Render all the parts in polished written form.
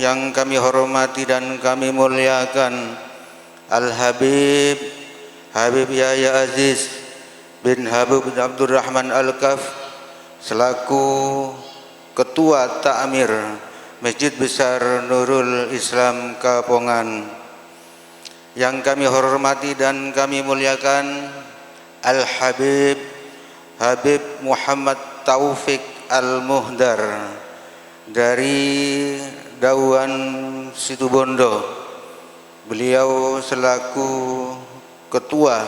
yang kami hormati dan kami muliakan Al-Habib Yahya Aziz bin Habib bin Abdurrahman Al-Kaf selaku Ketua Ta'mir Masjid Besar Nurul Islam Kapongan. Yang kami hormati dan kami muliakan Al-Habib Muhammad Taufik Al-Muhdar dari Dauan Situbondo. Beliau selaku Ketua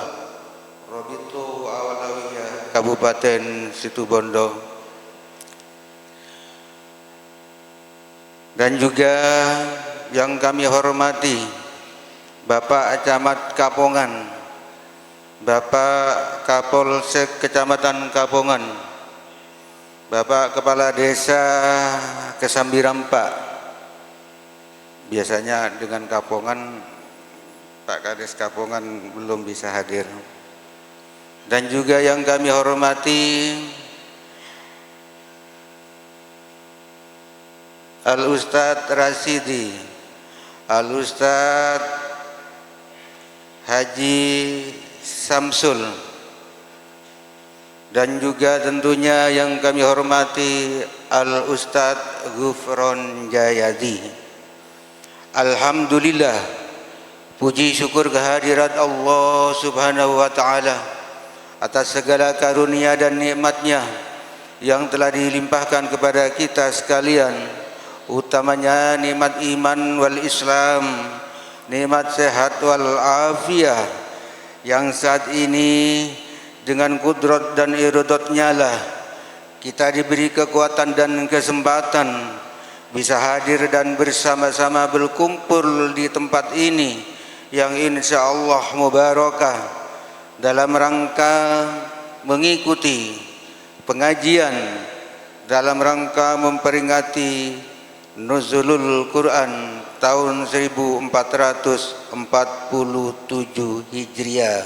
Robito Awalawiyah Kabupaten Situbondo. Dan juga yang kami hormati Bapak Camat Kapongan, Bapak Kapolsek Kecamatan Kapongan, Bapak Kepala Desa Kesambirampa. Biasanya dengan Kapongan, Pak Kades Kapongan belum bisa hadir. Dan juga yang kami hormati Al-Ustadz Rasidi, Al-Ustadz Haji Samsul, dan juga tentunya yang kami hormati Al-Ustadz Gufron Jayadi. Alhamdulillah, puji syukur kehadirat Allah Subhanahu wa Ta'ala atas segala karunia dan nikmatnya yang telah dilimpahkan kepada kita sekalian, utamanya nikmat iman wal Islam, nikmat sehat wal afiyah, yang saat ini dengan kudrat dan iradotnya lah kita diberi kekuatan dan kesempatan bisa hadir dan bersama-sama berkumpul di tempat ini yang insya Allah mubarakah dalam rangka mengikuti pengajian dalam rangka memperingati Nuzulul Quran tahun 1447 Hijriah.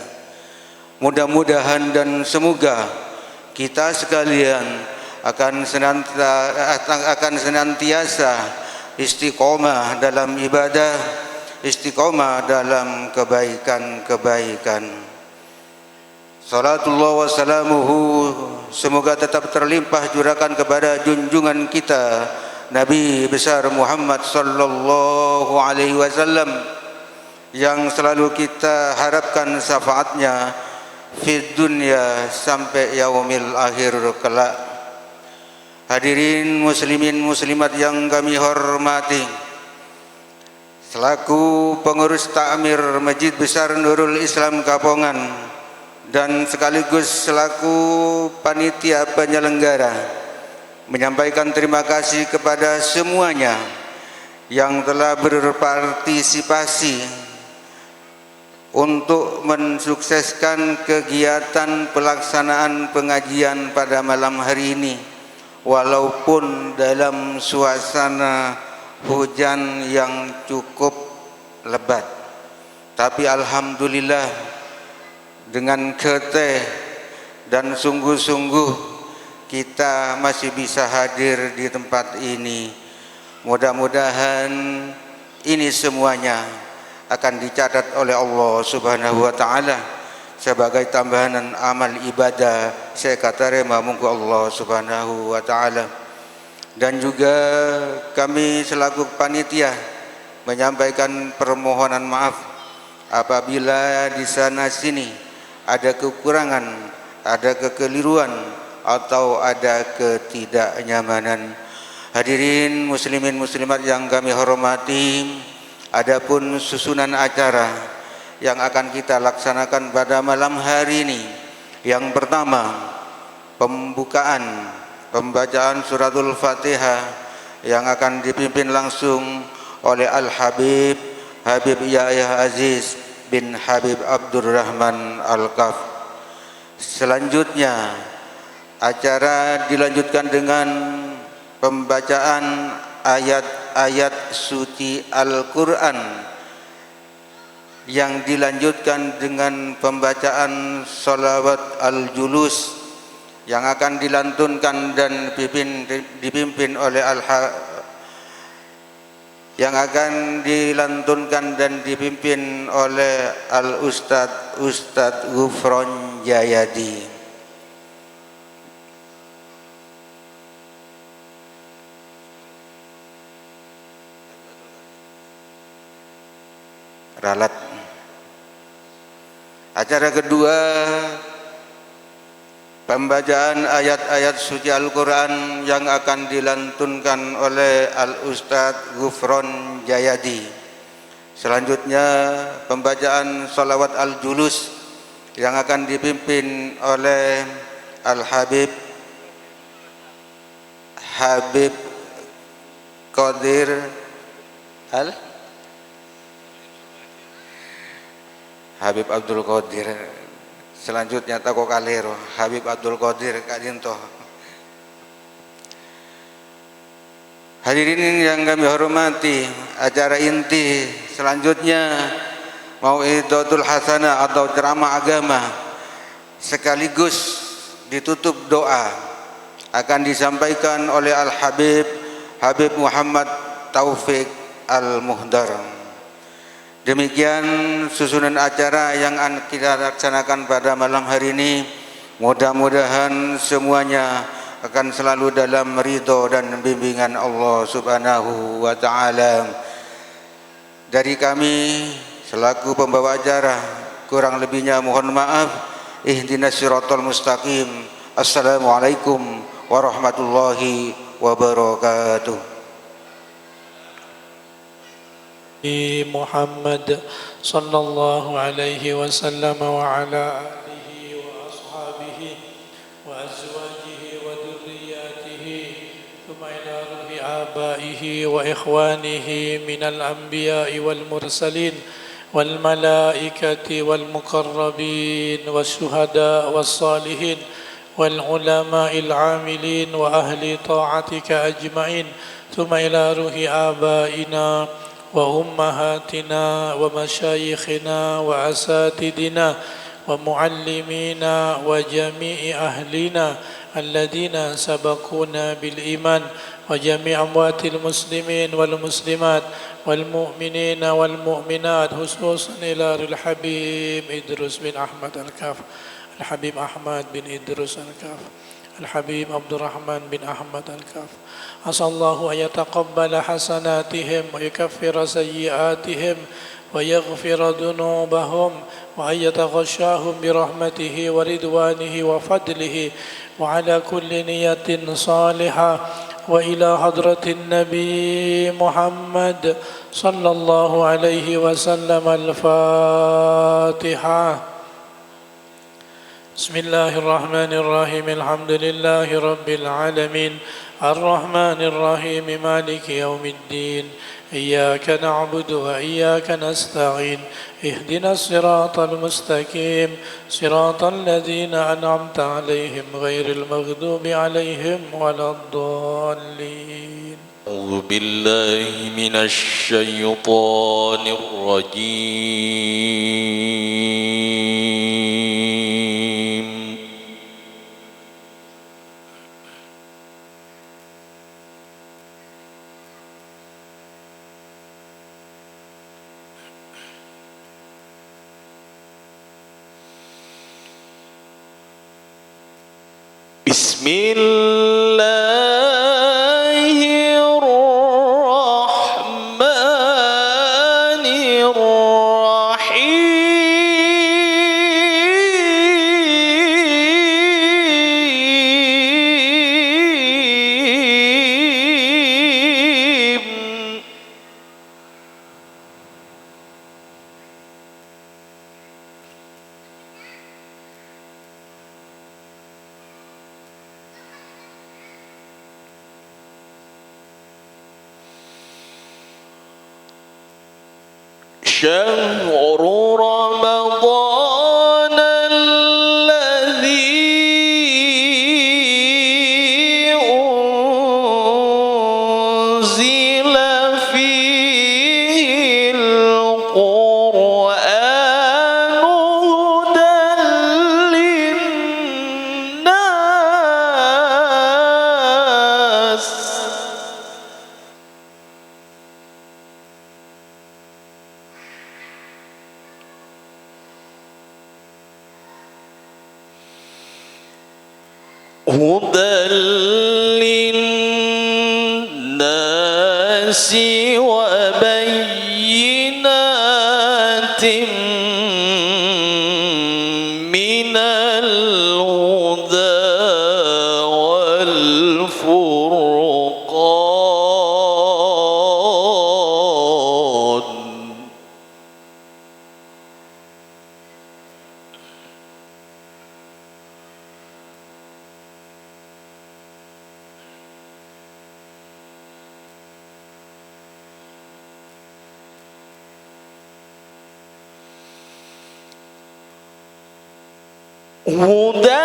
Mudah-mudahan dan semoga kita sekalian akan senantiasa istiqomah dalam ibadah, istiqomah dalam kebaikan-kebaikan. Salatullah wa salamuhu semoga tetap terlimpah jurakan kepada junjungan kita Nabi besar Muhammad sallallahu alaihi wasallam yang selalu kita harapkan syafaatnya fid dunya sampai yaumil akhir kelak. Hadirin muslimin muslimat yang kami hormati, selaku pengurus Ta'mir Masjid Besar Nurul Islam Kapongan dan sekaligus selaku panitia penyelenggara, menyampaikan terima kasih kepada semuanya yang telah berpartisipasi untuk mensukseskan kegiatan pelaksanaan pengajian pada malam hari ini. Walaupun dalam suasana hujan yang cukup lebat, tapi alhamdulillah dengan keteh dan sungguh-sungguh kita masih bisa hadir di tempat ini. Mudah-mudahan ini semuanya akan dicatat oleh Allah Subhanahu wa Ta'ala sebagai tambahan amal ibadah sekatarema munggu Allah Subhanahu wa Ta'ala. Dan juga kami selaku panitia menyampaikan permohonan maaf apabila di sana sini ada kekurangan, ada kekeliruan atau ada ketidaknyamanan. Hadirin muslimin muslimat yang kami hormati, adapun susunan acara yang akan kita laksanakan pada malam hari ini. Yang pertama, pembacaan suratul Fatihah yang akan dipimpin langsung oleh Al-Habib Yahya Aziz bin Habib Abdurrahman Al-Kaf. Selanjutnya acara dilanjutkan dengan pembacaan ayat-ayat suci Al-Quran yang dilanjutkan dengan pembacaan sholawat al-julus yang akan dilantunkan dan dipimpin oleh yang akan dilantunkan dan dipimpin oleh Ustadz Ghufron Jayadi. Ralat. Acara kedua, pembacaan ayat-ayat suci Al-Quran yang akan dilantunkan oleh Al-Ustadz Ghufron Jayadi. Selanjutnya pembacaan salawat Al-Julus yang akan dipimpin oleh Al-Habib Qadir Habib Abdul Qadir. Selanjutnya Tako Kalero Habib Abdul Qadir Kadinto. Hadirin yang kami hormati, acara inti selanjutnya Mau'izatul Hasanah atau ceramah agama sekaligus ditutup doa akan disampaikan oleh Habib Muhammad Taufik Al-Muhdar. Demikian susunan acara yang kita laksanakan pada malam hari ini. Mudah-mudahan semuanya akan selalu dalam ridho dan bimbingan Allah Subhanahu wa taala. Dari kami selaku pembawa acara, kurang lebihnya mohon maaf. Ihdinas siratal mustaqim. Assalamualaikum warahmatullahi wabarakatuh. محمد صلى الله عليه وسلم وعلى آله وأصحابه وأزواجه وذرياته ثم إلى روح آبائه وإخوانه من الأنبياء والمرسلين والملائكة والمقربين والشهداء والصالحين والعلماء العاملين وأهل طاعتك أجمعين ثم إلى روح آبائنا وأمهاتنا ومشايخنا وأساتذتنا ومعلمينا وجميع أهلنا الذين سبقونا بالإيمان وجميع أموات المسلمين والمسلمات والمؤمنين والمؤمنات خصوصا إلى الحبيب إدريس بن أحمد الكاف الحبيب أحمد بن إدريس الكاف الحبيب عبد الرحمن بن أحمد الكاف. عسى الله أن يتقبل حسناتهم ويكفر سيئاتهم ويغفر ذنوبهم وأن يتغشاهم برحمته ورضوانه وفضله وعلى كل نية صالحة وإلى حضرة النبي محمد صلى الله عليه وسلم الفاتحة. بسم الله الرحمن الرحيم الحمد لله رب العالمين الرحمن الرحيم مالك يوم الدين إياك نعبد وإياك نستعين اهدنا الصراط المستقيم صراط الذين أنعمت عليهم غير المغضوب عليهم ولا الضالين. أعوذ بالله من الشيطان الرجيم. بسم الله الرحمن الرحيم. شهر رمضان الذي أنزل فيه القرآن هدى للناس هدى للناس وبينات من الهدى والفرقان هدى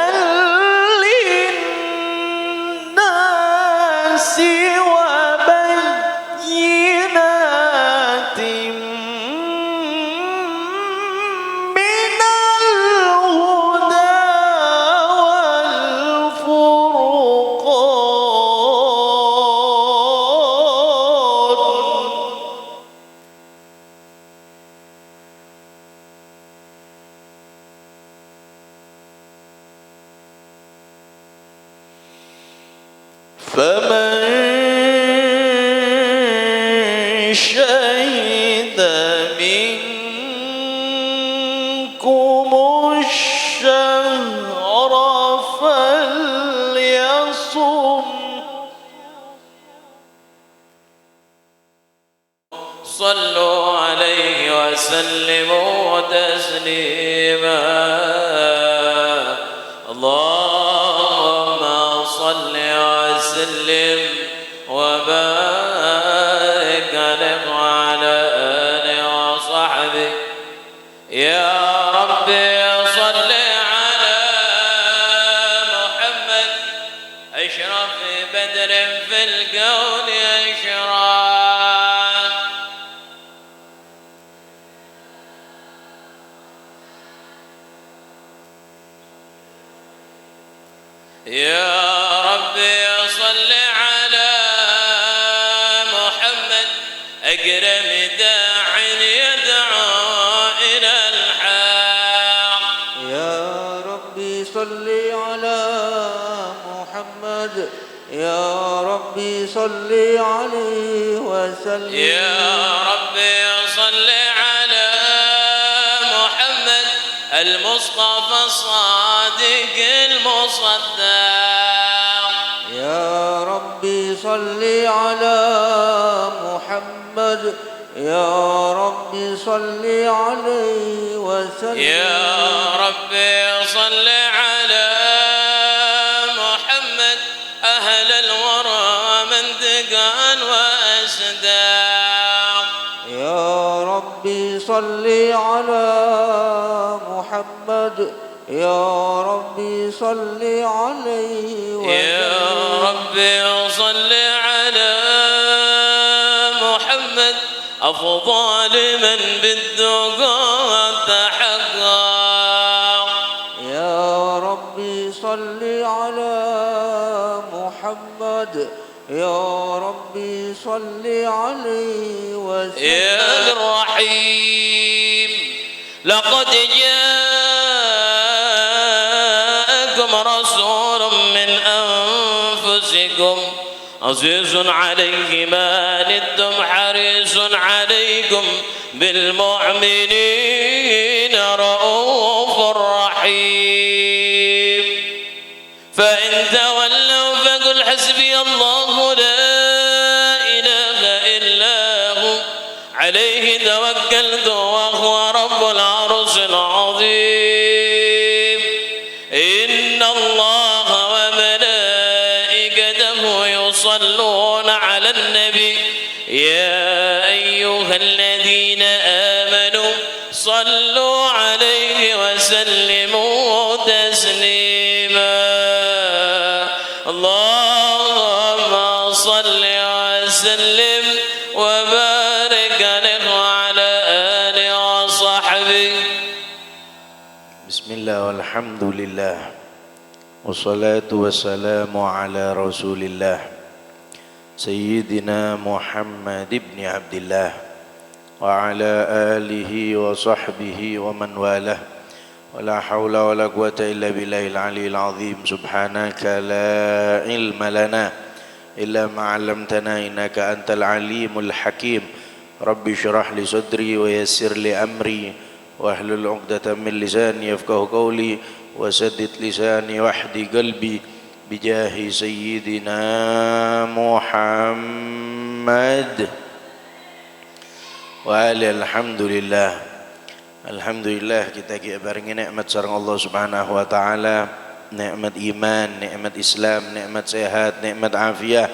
للناس وبينات من الهدى والفرقان فمن شهد منكم الشهر فليصم صلوا عليه وسلموا تسليما اللهم صل وسلم وبارك عليه وعلى آله وصحبه يا ربي صل على محمد أشرف بدر في الكون أشراق يا ربي صل على محمد أكرم داع يدعو إلى الحق يا ربي صل على محمد يا ربي صل عليه وسلم يا ربي صل على محمد المصطفى الصادق المصدق يا ربي صل على محمد يا ربي صل عليه وسلم يا ربي صل على محمد أهل الورى منطقا وأصداق يا ربي صل على محمد يا ربي صل عليه وسلم يا ربي صل على محمد أفضل من بالدقات تحقق يا ربي صل على محمد يا ربي صل عليه وسلم يا الرحيم لقد جاءكم رسول من أنفسكم عزيز عليه ما عنتم حريص عليكم بالمؤمنين رؤوف رحيم فإن تولوا فقل حسبي الله لا إله إلا هو عليه توكلت وهو رب العرش العظيم إن الله وملائكته يصلون على النبي يا أيها الذين آمنوا صلوا عليه وسلموا تسليما اللهم صل وسلم وبارك عليه وعلى آله وصحبه بسم الله والحمد لله والصلاة والسلام على رسول الله سيدنا محمد بن عبد الله وعلى آله وصحبه ومن والاه ولا حول ولا قوة إلا بالله العلي العظيم سبحانك لا علم لنا إلا ما علمتنا إنك أنت العليم الحكيم رب اشرح لي صدري ويسر لي أمري واحلل عقدة من لساني يفقهوا قولي وسدد لساني واهد قلبي بجاه سيدنا محمد وآله. Alhamdulillah kita barengi nikmat sareng Allah Subhanahu wa taala, nikmat iman, nikmat Islam, nikmat sehat, nikmat afiah,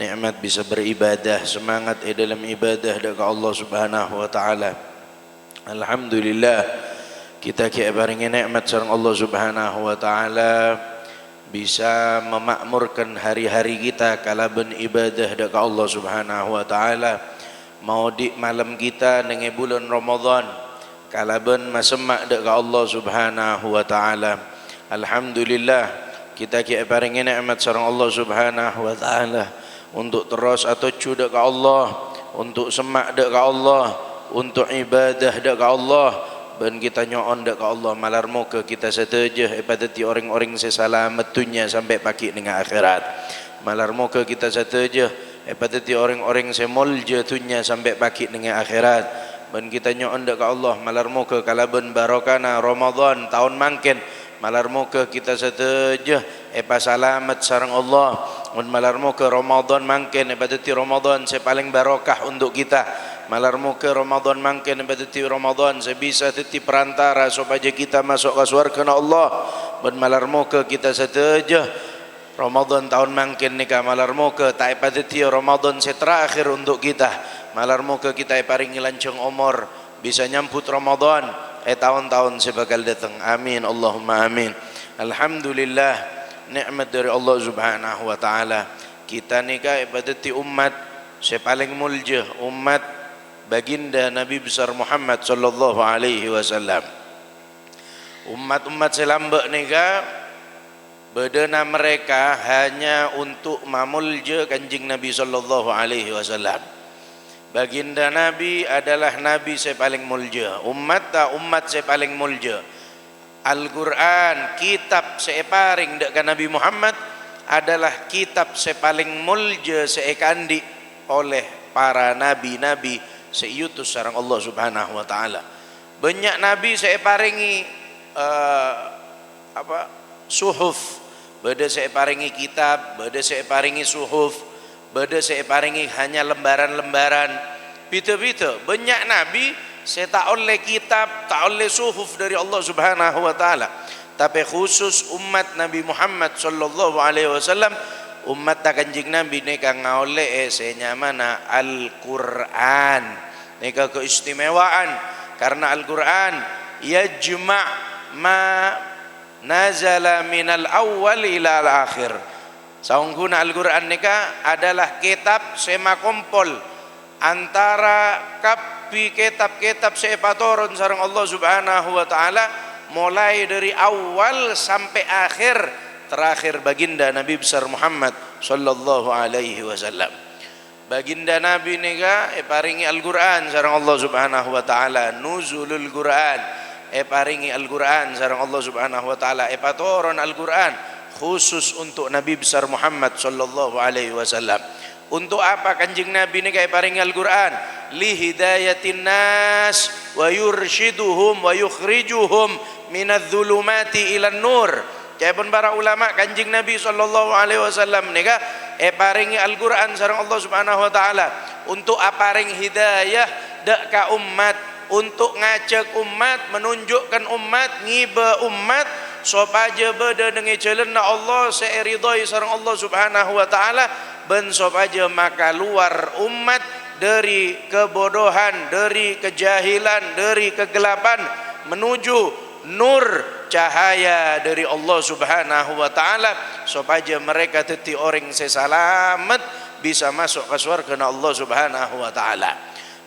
nikmat bisa beribadah, semangat dalam ibadah dekat Allah Subhanahu wa taala. Alhamdulillah kita barengi nikmat sareng Allah Subhanahu wa taala bisa memakmurkan hari-hari kita kalaban ibadah dekat Allah Subhanahu wa taala. Mau di malam kita dengan bulan Ramadan kalaban masemak dekat Allah Subhanahu wa taala. Alhamdulillah kita paringi nikmat sareng Allah Subhanahu wa taala untuk terus atuju dekat Allah, untuk semak dekat Allah, untuk ibadah dekat Allah. Ben kita nyoon dekat Allah malar muka kita setuju ipadati orang-orang sesalamat dunia sampai pagi dengan akhirat. Malar muka kita setuju ipadati orang-orang semolja dunia sampai pagi dengan akhirat. Ben kita nyoon dekat Allah malar muka kalaban barokana Ramadan tahun mangkin malar muka kita setuju salamat sareng Allah. Ben malar muka Ramadan mangkin ibadati Ramadan paling barokah untuk kita. Malar muka Ramadan mangkin ibadati Ramadan sebisa teti perantara supaya kita masuk ke surga Allah. Ben malar muka kita setuju Ramadan tahun mangkin nikah malar muka tak ibadati Ramadan terakhir untuk kita. Malar muka kita paringi lancung umur bisa nyambut Ramadan tahun-tahun sebakal datang. Amin Allahumma amin. Alhamdulillah nikmat dari Allah Subhanahu wa taala. Kita nikah ibadati umat paling mulja, umat baginda Nabi besar Muhammad sallallahu alaihi wasallam. Umat-umat selambak nikah bedana mereka hanya untuk mamulja kanjing Nabi sallallahu alaihi wasallam. Baginda Nabi adalah Nabi paling mulja, umat paling mulja. Al-Quran kitab paring dekat Nabi Muhammad adalah kitab paling mulja seekandi oleh para nabi-nabi seutus sareng Allah Subhanahu wa taala. Banyak nabi paringi suhuf, beda paringi kitab, beda paringi suhuf, beda paringi hanya lembaran-lembaran. Bita-bita banyak nabi tak oleh kitab, tak oleh suhuf dari Allah Subhanahu wa taala. Tapi khusus umat Nabi Muhammad sallallahu alaihi wasallam, umat kanjeng Nabi neka ngaoleh senyamana Al-Qur'an. Neka keistimewaan karena Al-Qur'an yajma' ma nazala minal awwal ila al-akhir. Saungguna Al-Quran nika adalah kitab sema kompol antara kapi kitab-kitab sepatoron sareng Allah Subhanahu wa taala mulai dari awal sampai akhir, terakhir baginda Nabi besar Muhammad sallallahu alaihi wasallam. Baginda Nabi nika paringi Al-Quran sareng Allah Subhanahu wa taala, nuzulul Quran paringi Al-Quran sareng Allah Subhanahu wa taala, patoron Al-Quran khusus untuk Nabi besar Muhammad sallallahu alaihi wasallam. Untuk apa kanjeng Nabi ini kayak paring Al-Quran? Li hidayatin nas wa yurshiduhum wa yukhrijuhum minadh-dhulumati ilan nur. Kayak pun para ulama kanjeng Nabi sallallahu alaihi wasallam nika paringi Al-Quran sareng Allah Subhanahu wa taala untuk aparing hidayah dak ka umat, untuk ngajak umat, menunjukkan umat, ngiba umat sopaja beda dengan jalan Allah seeridai sareng Allah Subhanahu wa taala, ben sopaja maka luar umat dari kebodohan, dari kejahilan, dari kegelapan menuju nur cahaya dari Allah Subhanahu wa taala, sopaja mereka teti orang sesalamat bisa masuk ke surga Allah Subhanahu wa taala.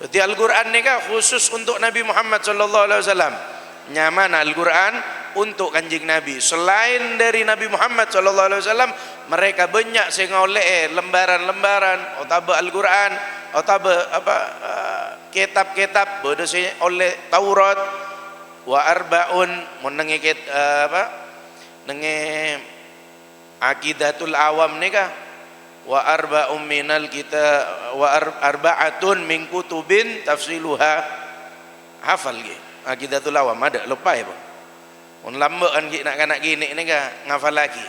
Berarti Al-Quran ini khusus untuk Nabi Muhammad sallallahu alaihi wasallam. Nyaman Al-Quran untuk kanjeng Nabi. Selain dari Nabi Muhammad sallallahu alaihi wasallam, mereka banyak sing oleh lembaran-lembaran otaba Al-Quran, otaba kitab-kitab bodo oleh Taurat, wa arbaun menenge apa nenge aqidatul awam nika wa arba'um minal kita wa arba'atun min kutubin tafsiluha hafal ge aqidatul awam ada lupa ya Pak mun lambean ki nak kanak gini nika ngafal lagi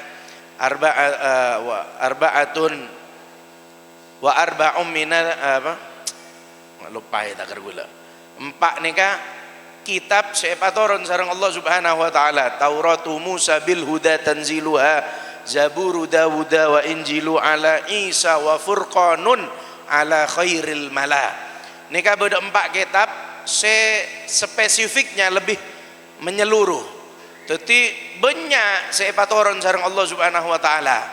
arba'atun wa arba'um minal apa lupa ya tak gula empat nika kitab sepatoron sareng Allah Subhanahu wa taala Tauratu Musa bil huda tanziluha Zaburu Dawuda wa Injilu ala Isa wa Furqanun ala khairil mala. Nika beda 4 kitab spesifiknya lebih menyeluruh. Jadi banyak sepatoron sareng Allah Subhanahu wa taala.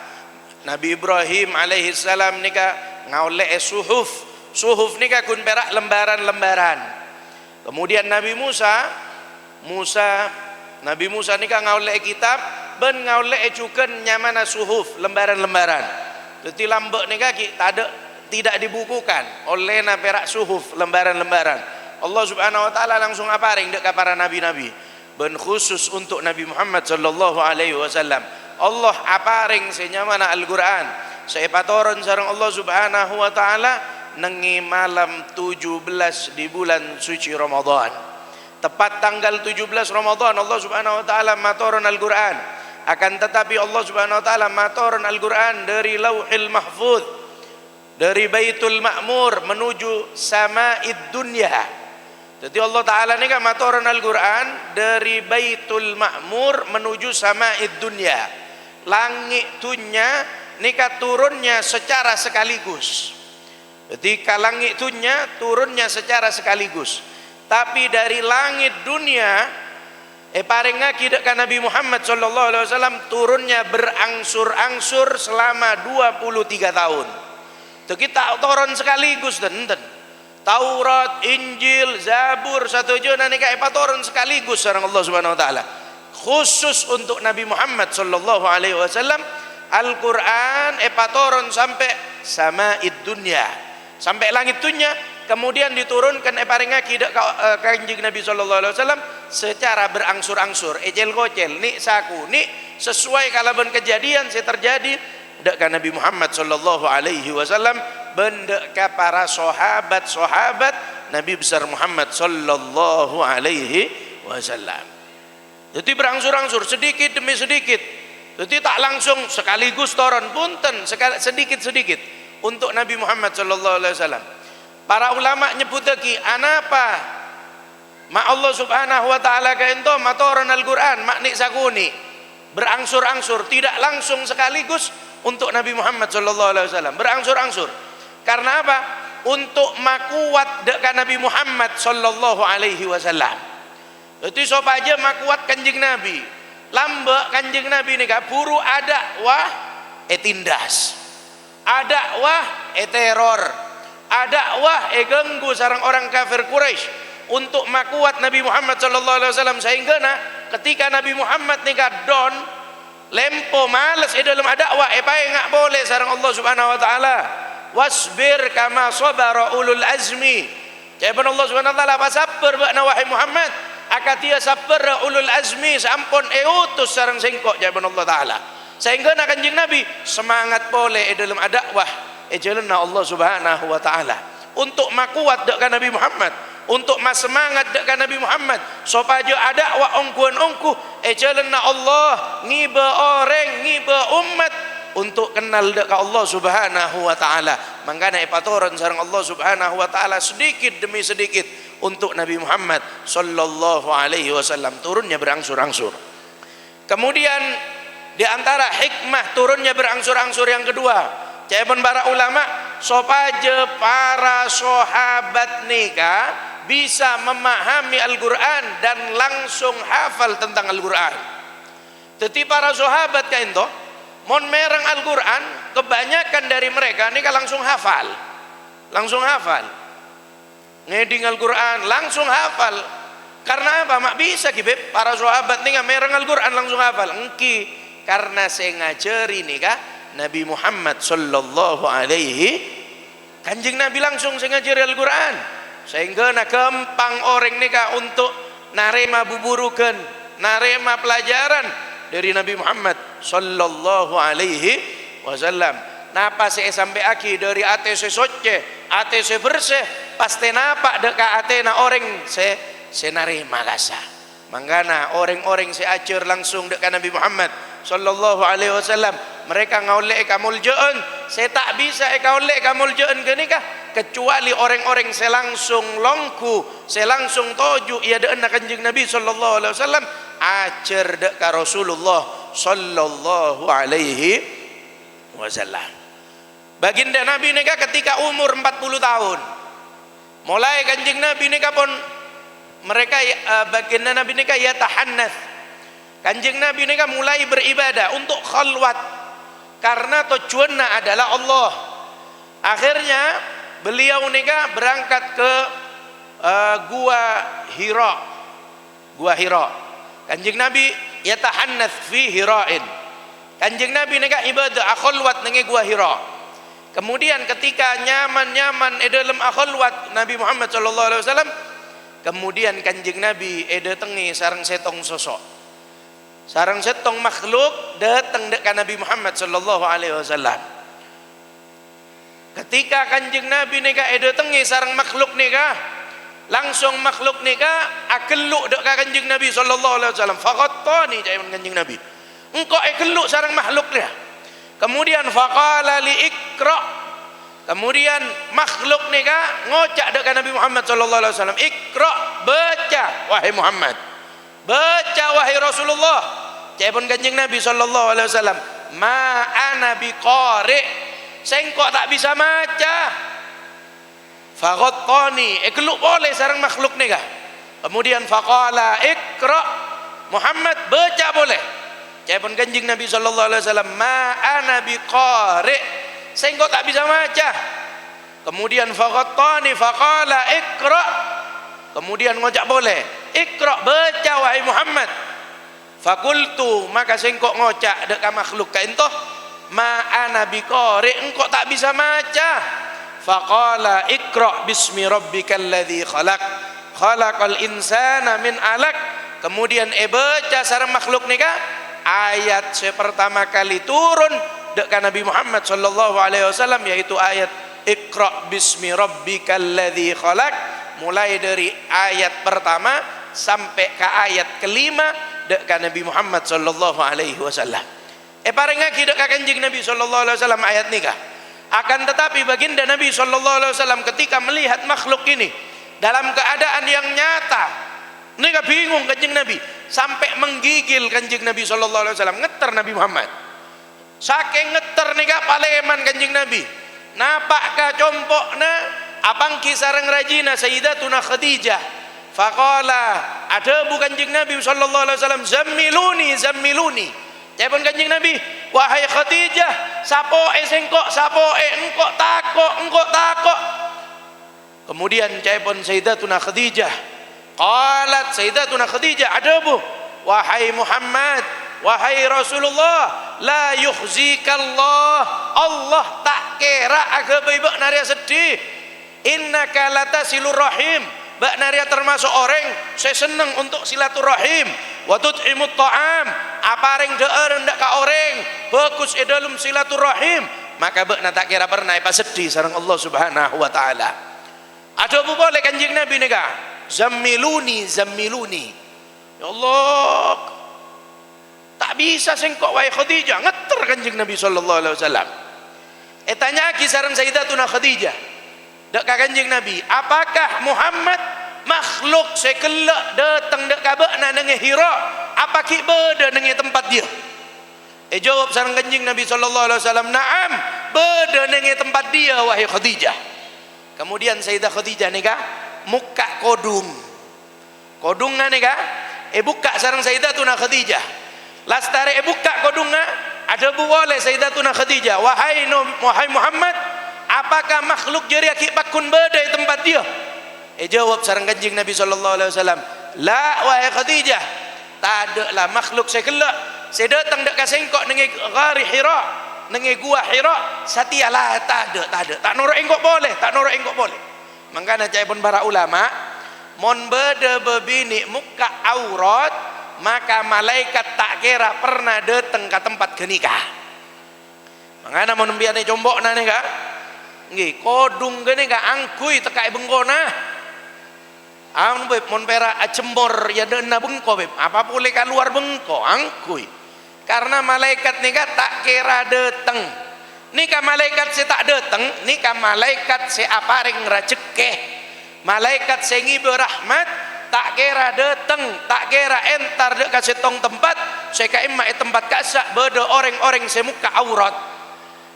Nabi Ibrahim alaihi salam nika ngaule suhuf. Suhuf nika kun perak lembaran-lembaran. Kemudian Nabi Musa nika ngaule kitab ben ngaule ecuken nyamana suhuf lembaran-lembaran. Jadi lambek nika tidak dibukukan oleh na perak suhuf lembaran-lembaran. Allah Subhanahu wa taala langsung aparing dek ka para nabi-nabi. Ben khusus untuk Nabi Muhammad sallallahu alaihi wasallam. Allah aparing senyamana Al-Qur'an. Sepatoron sareng Allah Subhanahu wa taala nengi malam 17 di bulan suci Ramadan. Tepat tanggal 17 Ramadan Allah Subhanahu wa taala matoron Al-Qur'an. Akan tetapi Allah Subhanahu wa taala matoron Al-Qur'an dari Lauhil Mahfuz, dari Baitul Ma'mur menuju Sama'id Dunya. Jadi Allah taala nika matoron Al-Qur'an dari Baitul Ma'mur menuju Sama'id Dunya. Langit dunya nika turunnya secara sekaligus. Jadi ka langit dunya turunnya secara sekaligus. Tapi dari langit dunia paring ngaki dekat Nabi Muhammad sallallahu alaihi wasallam turunnya berangsur-angsur selama 23 tahun. Itu kita turun sekaligus dan Taurat, Injil, Zabur satu jona nika turun sekaligus sareng Allah Subhanahu wa taala. Khusus untuk Nabi Muhammad sallallahu alaihi wasallam Al-Qur'an turun sampai sama'id dunya, sampai langit dunya. Kemudian diturunkan paring ngaki kanjeng Nabi sallallahu alaihi wasallam secara berangsur-angsur, ecel-gocel, nik saku, nik sesuai kalaban kejadian saya terjadi dek ka Nabi Muhammad sallallahu alaihi wasallam bendek ka para sahabat Nabi besar Muhammad sallallahu alaihi wasallam. Jadi berangsur-angsur sedikit demi sedikit. Jadi tak langsung sekaligus turun punten sedikit-sedikit untuk Nabi Muhammad sallallahu alaihi wasallam. Para ulama nyebut lagi anapa ma Allah Subhanahu wa taala ka ento matoron Al-Qur'an makni sakuni berangsur-angsur tidak langsung sekaligus untuk Nabi Muhammad sallallahu alaihi wasallam berangsur-angsur. Karena apa? Untuk makuat dekat Nabi Muhammad sallallahu alaihi wasallam. Jadi sopaja makuat kanjeng Nabi. Lambek kanjeng Nabi nika buru ada wah tindas. Ada wah teror. Ada wah ganggu sarang orang kafir Quraisy untuk makuat Nabi Muhammad sallallahu alaihi wasallam sehingga ketika Nabi Muhammad nikah don lempo males dalam dakwah pae ngak boleh sarang Allah Subhanahu wa taala wasbir kama sabara ulul azmi jaban Allah Subhanahu wa taala pasabar bakna wahai Muhammad akatia sabar ulul azmi sampun utus sarang sengkok jaban Allah taala sehingga kanjeng Nabi semangat boleh dalam dakwah ejalna Allah Subhanahu wa taala untuk makuat dekat Nabi Muhammad, untuk mas semangat dekat Nabi Muhammad supaya ada wa ongkuan-ongku ejalna Allah ngiba orang ngiba umat untuk kenal dekat Allah Subhanahu wa taala. Mangkana epatoran sareng Allah Subhanahu wa taala sedikit demi sedikit untuk Nabi Muhammad sallallahu alaihi wasallam turunnya berangsur-angsur. Kemudian di antara hikmah turunnya berangsur-angsur yang kedua jawaban para ulama supaya para sahabat nikah bisa memahami Al-Qur'an dan langsung hafal tentang Al-Qur'an. Jadi para sahabat kain toh mon mereng Al-Qur'an kebanyakan dari mereka nikah langsung hafal ngeding Al-Qur'an langsung hafal. Karena apa? Mak bisa kibeb para sahabat nikah mereng Al-Qur'an langsung hafal engki karena saya ngajari nikah Nabi Muhammad sallallahu alaihi kanjeng Nabi langsung ngajari Al-Qur'an sehingga gampang orang nikah untuk narema buburukan, narema pelajaran dari Nabi Muhammad sallallahu alaihi wasallam. Napa saya sampai aki dari ate se soce, ate se bersih, pasti napa deka ate na orang se narema kasa. Manggana orang-orang se acer langsung deka Nabi Muhammad sallallahu alaihi wasallam, mereka ngaulek kamul jeun, saya tak bisa ngaulek kamul jeun genikah kecuali orang-orang saya langsung longku, saya langsung toju ia deun kanjeng Nabi sallallahu alaihi wasallam acer dek ka Rasulullah sallallahu alaihi wasallam. Baginda Nabi nika ketika umur 40 tahun mulai kanjeng Nabi nika pun mereka baginda Nabi nika ya tahannath, kanjeng Nabi nika mulai beribadah untuk khalwat karena tujuannya adalah Allah. Akhirnya beliau nika berangkat ke gua Hira. Gua Hira. Kanjeng Nabi yatahannath fi Hira'in. Kanjeng Nabi nika ibadah khalwat nang gua Hira. Kemudian ketika nyaman-nyaman dalam khalwat Nabi Muhammad sallallahu alaihi wasallam, kemudian kanjeng Nabi datangi sareng setong sosok. Sareng setong makhluk datang dekat Nabi Muhammad sallallahu alaihi wasallam. Ketika kanjeng Nabi nika datangi sareng makhluk nika, langsung makhluk nika akeluk dekat kanjeng Nabi sallallahu alaihi wasallam. Faqattani jaiman kanjeng Nabi. Engkau akeluk sareng makhluk dia. Kemudian faqala li ikra. Kemudian makhluk nika ngocak dekat Nabi Muhammad sallallahu alaihi wasallam, ikra, baca wahai Muhammad. Baca wahai Rasulullah. Jawabun kanjeng Nabi sallallahu alaihi wasallam, ma ana biqari. Sengkok tak bisa maca. Faghattani, keluk boleh sareng makhluk nika. Kemudian faqala ikra. Muhammad baca boleh. Jawabun kanjeng Nabi sallallahu alaihi wasallam, ma ana biqari. Sengkok tak bisa maca. Kemudian faghattani faqala ikra. Kemudian ngojak boleh. Ikra, baca wahai Muhammad. Fakultu, maka sengkok ngocak dekat makhluk ka entoh, ma ana biqari, engkau tak bisa maca. Faqala ikra bismi rabbikal ladzi khalaq, khalaqal insana min alaq. Kemudian baca sareng makhluk nika ayat pertama kali turun dekat Nabi Muhammad sallallahu alaihi wasallam, yaitu ayat ikra bismi rabbikal ladzi khalaq, mulai dari ayat pertama sampai ke ayat kelima dekat Nabi Muhammad sallallahu alaihi wasallam. Parengaki dekat kanjeng Nabi sallallahu alaihi wasallam ayat nikah. Akan tetapi baginda Nabi sallallahu alaihi wasallam ketika melihat makhluk ini dalam keadaan yang nyata, nika bingung kanjeng Nabi, sampai menggigil kanjeng Nabi sallallahu alaihi wasallam, ngeter Nabi Muhammad. Saking ngeter nika paleman kanjeng Nabi. Napakkah compokna apangki sareng rajina Sayyidatuna Khadijah. Faqala, ada bukan kanjeng Nabi sallallahu alaihi wasallam, zammiluni zammiluni. Jawabun kanjeng Nabi, wahai Khadijah, sapoe sengkok, sapoe engkok takok. Kemudian jawabun Sayyidatuna Khadijah, qalat Sayyidatuna Khadijah, ada bu, wahai Muhammad, wahai Rasulullah, la yukhzikallah, Allah tak kira aga baik naria sedih. Innaka latasilur rahim, bak naria termasuk orang saya senang untuk silaturahim. Wa tut'imut ta'am, apareng deur ndak ka orang bagus dalam silaturahim, maka bak na tak kira pernah apa sedih sareng Allah Subhanahu wa taala. Ada bu boleh kanjeng Nabi nika, zammiluni zammiluni. Ya Allah, tak bisa sengkok wahai Khadijah, ngeter kanjeng Nabi sallallahu alaihi wasallam. Tanya ki sareng Sayyidatuna Khadijah dek ka kanjeng Nabi, apakah Muhammad makhluk sekelak datang dek ka beuna nang Hira, apa ki beda nang tempat dia? Jawab sareng kanjeng Nabi sallallahu alaihi wasallam, na'am, beda nang tempat dia wahai Khadijah. Kemudian Sayyidah Khadijah nika muka kodunga nika buka sareng Sayyidatuna Khadijah. Lastare buka kodunga, ada bu boleh Sayyidatuna Khadijah, wahai Muhammad, apakah makhluk jari aki bakun beda tempat dia? Jawab sareng kanjeng Nabi sallallahu alaihi wasallam, la wahai Khadijah, tak ada lah makhluk sekelak saya datang dek ka sengkok nang ghari Hira, nang gua Hira, satialah tak ada, tak noro engkok boleh, tak noro engkok boleh. Mangkana cai pun para ulama mon bede bebini muka aurat, maka malaikat tak kira pernah datang ke tempat genikah. Mangana mon biane jombokna nih kak, nggih kodung gini kak angkui tekai benggona. Ang beb mon pera acembor ya dena bengko beb, apa boleh keluar bengko angkui. Karena malaikat nih kak tak kira datang. Nika malaikat se tak datang, nika malaikat se aparing rajekeh, malaikat se ngibe rahmat, tak kira datang, tak kira entar dek kasih tong tempat, se ka imma tempat kasak bede orang-orang se muka aurat,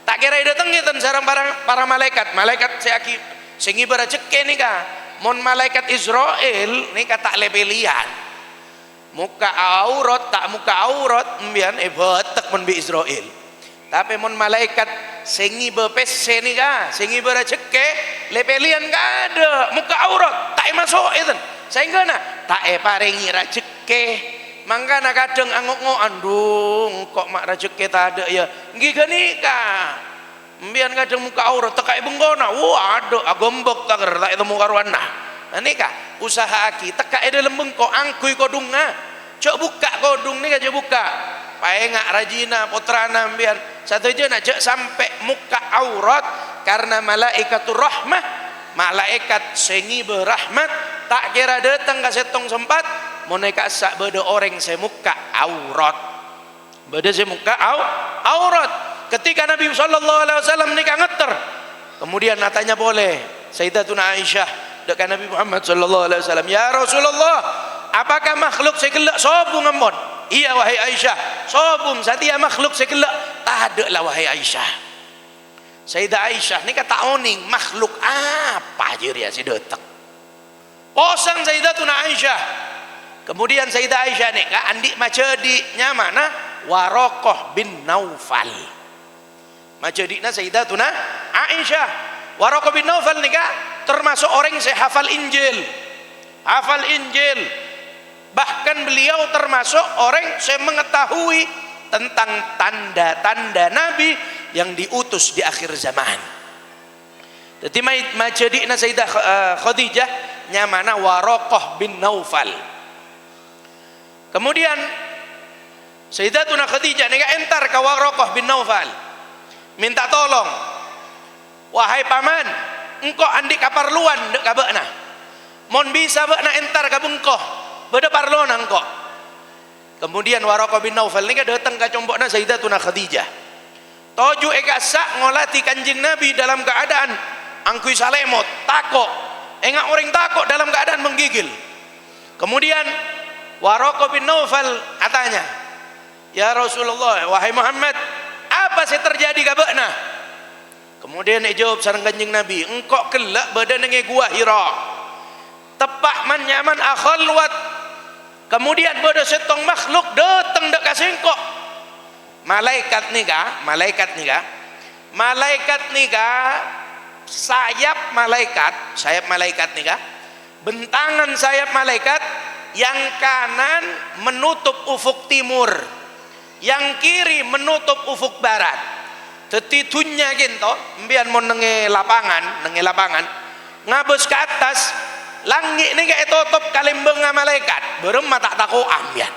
tak kira datang gitu sareng para malaikat se aki se ngibe rajekeh nika, mon malaikat Israel nika tak lebelian, muka aurat tak muka aurat, mbian betek mon bi Israel. Tapi mon malaikat sengi bepese ni ka, sengi berajeke, lepelian ka ada, muka aurat, tak masuk itu. Sehingga na, tak paringi rajeke, mangga na kadang angok-ngok andung, kok mak rajeke tak ada ya, giga nika. Mbian kadang muka aurat, tak kayak benggona, wah ada, agombok tak ker, tak itu muka ruana. Nah nika, usaha aki, tak kayak dalam bengkok, angkui kodung na, cok buka kodung nika, cok buka. Paengak rajina putrana biar satu je nak cek sampai muka aurat karena malaikatur rahmah, malaikat sengi berahmat tak kira datang ke setong sempat monekat sak bede orang semuka aurat, bede semuka aurat. Ketika Nabi SAW nikah ngeter, kemudian natanya boleh Sayyidatuna Aisyah dekat Nabi Muhammad SAW, ya Rasulullah, apakah makhluk sekelak sobu ngembon? Iya wahai Aisyah, sobum satia makhluk sekelak tak ada lah wahai Aisyah. Sayyidah Aisyah ni kata oning makhluk apa je dia si detek. Posang Sayyidatuna Aisyah. Kemudian Sayyidah Aisyah ni ka andik macediknya mana? Waraqah bin Naufal. Macedikna Sayyidatuna Aisyah. Waraqah bin Naufal ni ka termasuk orang yang hafal Injil. Hafal Injil. Bahkan beliau termasuk orang yang mengetahui tentang tanda-tanda Nabi yang diutus di akhir zaman. Jadi majadikna Sayyidah Khadijah nyamana Waraqah bin Naufal. Kemudian Sayyidatuna Khadijah ni entar ke Waraqah bin Naufal, minta tolong, wahai paman, engkau andik kaparluan dek kabekna, mon bisa bekna entar ka bengkoh beda parlon engkau. Kemudian Waraqah bin Naufal ni datang ke combokna Sayyidatuna Khadijah. Toju eka sak ngolati kanjeng Nabi dalam keadaan angkui salemot, takok. Engak orang takok dalam keadaan menggigil. Kemudian Waraqah bin Naufal katanya, ya Rasulullah, wahai Muhammad, apa sih terjadi kabekna? Kemudian jawab sareng kanjeng Nabi, engkau kelak badan nge gua Hira. Tepak man nyaman akhalwat. Kemudian bodoh setong makhluk datang dek kasengkok. Malaikat nika sayap malaikat nika bentangan sayap malaikat yang kanan menutup ufuk timur, yang kiri menutup ufuk barat. Tetitunya gitu mbian mon nenge lapangan ngabus ke atas langit ni kayak tutup kalimbeng malaikat berem tak takut ambian.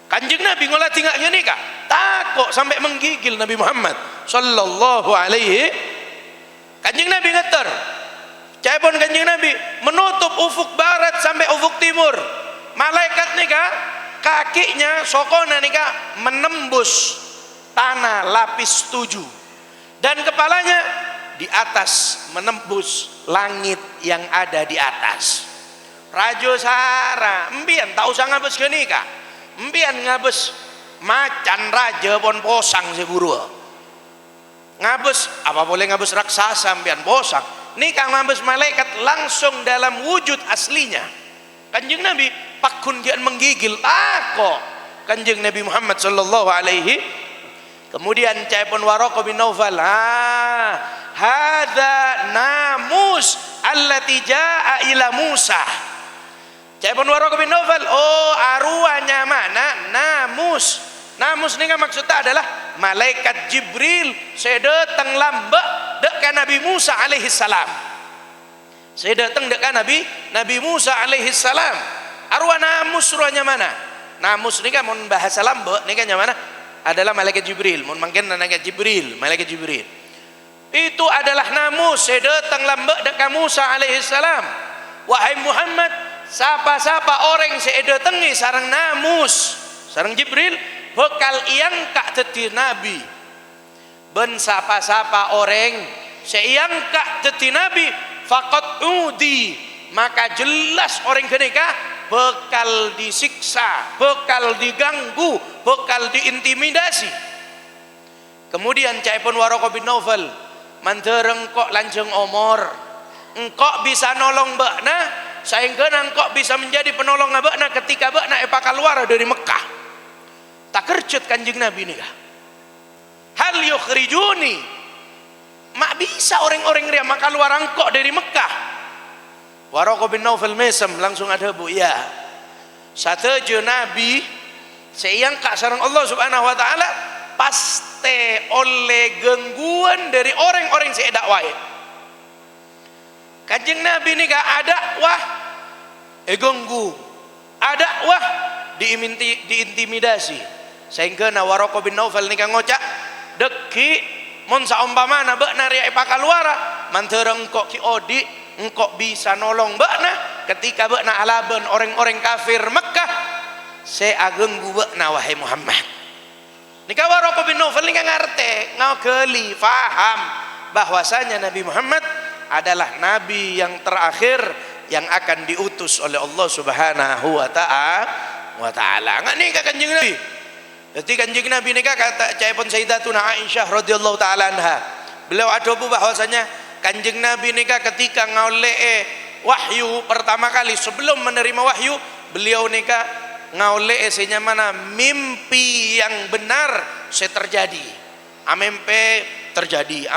Kanjeng Nabi ngolah tinggal gini kah takut sampai menggigil Nabi Muhammad sallallahu alaihi. Kanjeng Nabi ngeter caipun kanjeng Nabi menutup ufuk barat sampai ufuk timur. Malaikat ni kah kakinya sokona ni kah menembus tanah lapis 7 dan kepalanya di atas menembus langit yang ada di atas. Rajo Sara mbian tak usah ngabes genika, mbian ngabes macan raja pon posang seguru ngabes apa boleh ngabes raksasa mbian posang nika ngabes malaikat langsung dalam wujud aslinya. Kanjeng Nabi pakun gian menggigil tako kanjeng Nabi Muhammad sallallahu alaihi. Kemudian caipun Waraqah bin Naufal, hadza namus allati jaa ila Musa. Caipun Waraqah bin Naufal, oh arwahnya mana namus. Namus ni maksudnya adalah malaikat Jibril sedatang lambak dekat Nabi Musa alaihi salam. Saya datang dekat Nabi Musa alaihi salam. Arwah namus ruahnya mana? Namus ni kan mun bahasa lambe ni kan yang mana? Adalah malaikat Jibril. Mun mangken malaikat Jibril. Itu adalah namus. Saya datang lambe dekat Musa alaihi salam. Wahai Muhammad, siapa-siapa orang saya datangi sarang namus, sarang Jibril, bakal iangkat teti nabi. Ben siapa-siapa orang saya iangkat teti nabi, faqad udi, maka jelas orang kenika bakal disiksa, bakal diganggu, bakal diintimidasi. Kemudian caipun Waraqah bin Naufal, mantereng kok lanjeng omor, engkau bisa nolong bakna, sehingga engkau bisa menjadi penolong bakna ketika bakna epa keluar dari Mekah. Tak kerjut kanjeng Nabi ni kah? Hal yukhrijuni, mak bisa orang-orang ria maka keluar engkau dari Mekah. Waraqah bin Naufal mesem langsung ada bu, ya satejo Nabi seiang kak sareng Allah subhanahu wa ta'ala pasti oleh gangguan dari orang-orang saya dakwai. Kanjeng Nabi ni gak ada wah ganggu, ada wah diintimidasi. Sehingga na Waraqah bin Naufal ni kan ngocak deki mun saumpamana bakna ria ipaka luara mantereng kok ki odi engkau bisa nolong bakna ketika bakna alaban orang-orang kafir Mekah, saya ganggu bakna wahai Muhammad. Nika Waraqah bin Naufal ni kan ngerti ngakeli faham bahwasanya Nabi Muhammad adalah nabi yang terakhir yang akan diutus oleh Allah Subhanahu wa taala. Enggak nikah kanjeng Nabi. Jadi kanjeng Nabi nikah kata caipun Sayyidatuna Aisyah radhiyallahu taala anha. Beliau adobu bahwasanya kanjeng Nabi nikah ketika ngaule wahyu pertama kali sebelum menerima wahyu, beliau nikah ngaule esenya mana mimpi yang benar saya terjadi. Amempe terjadi.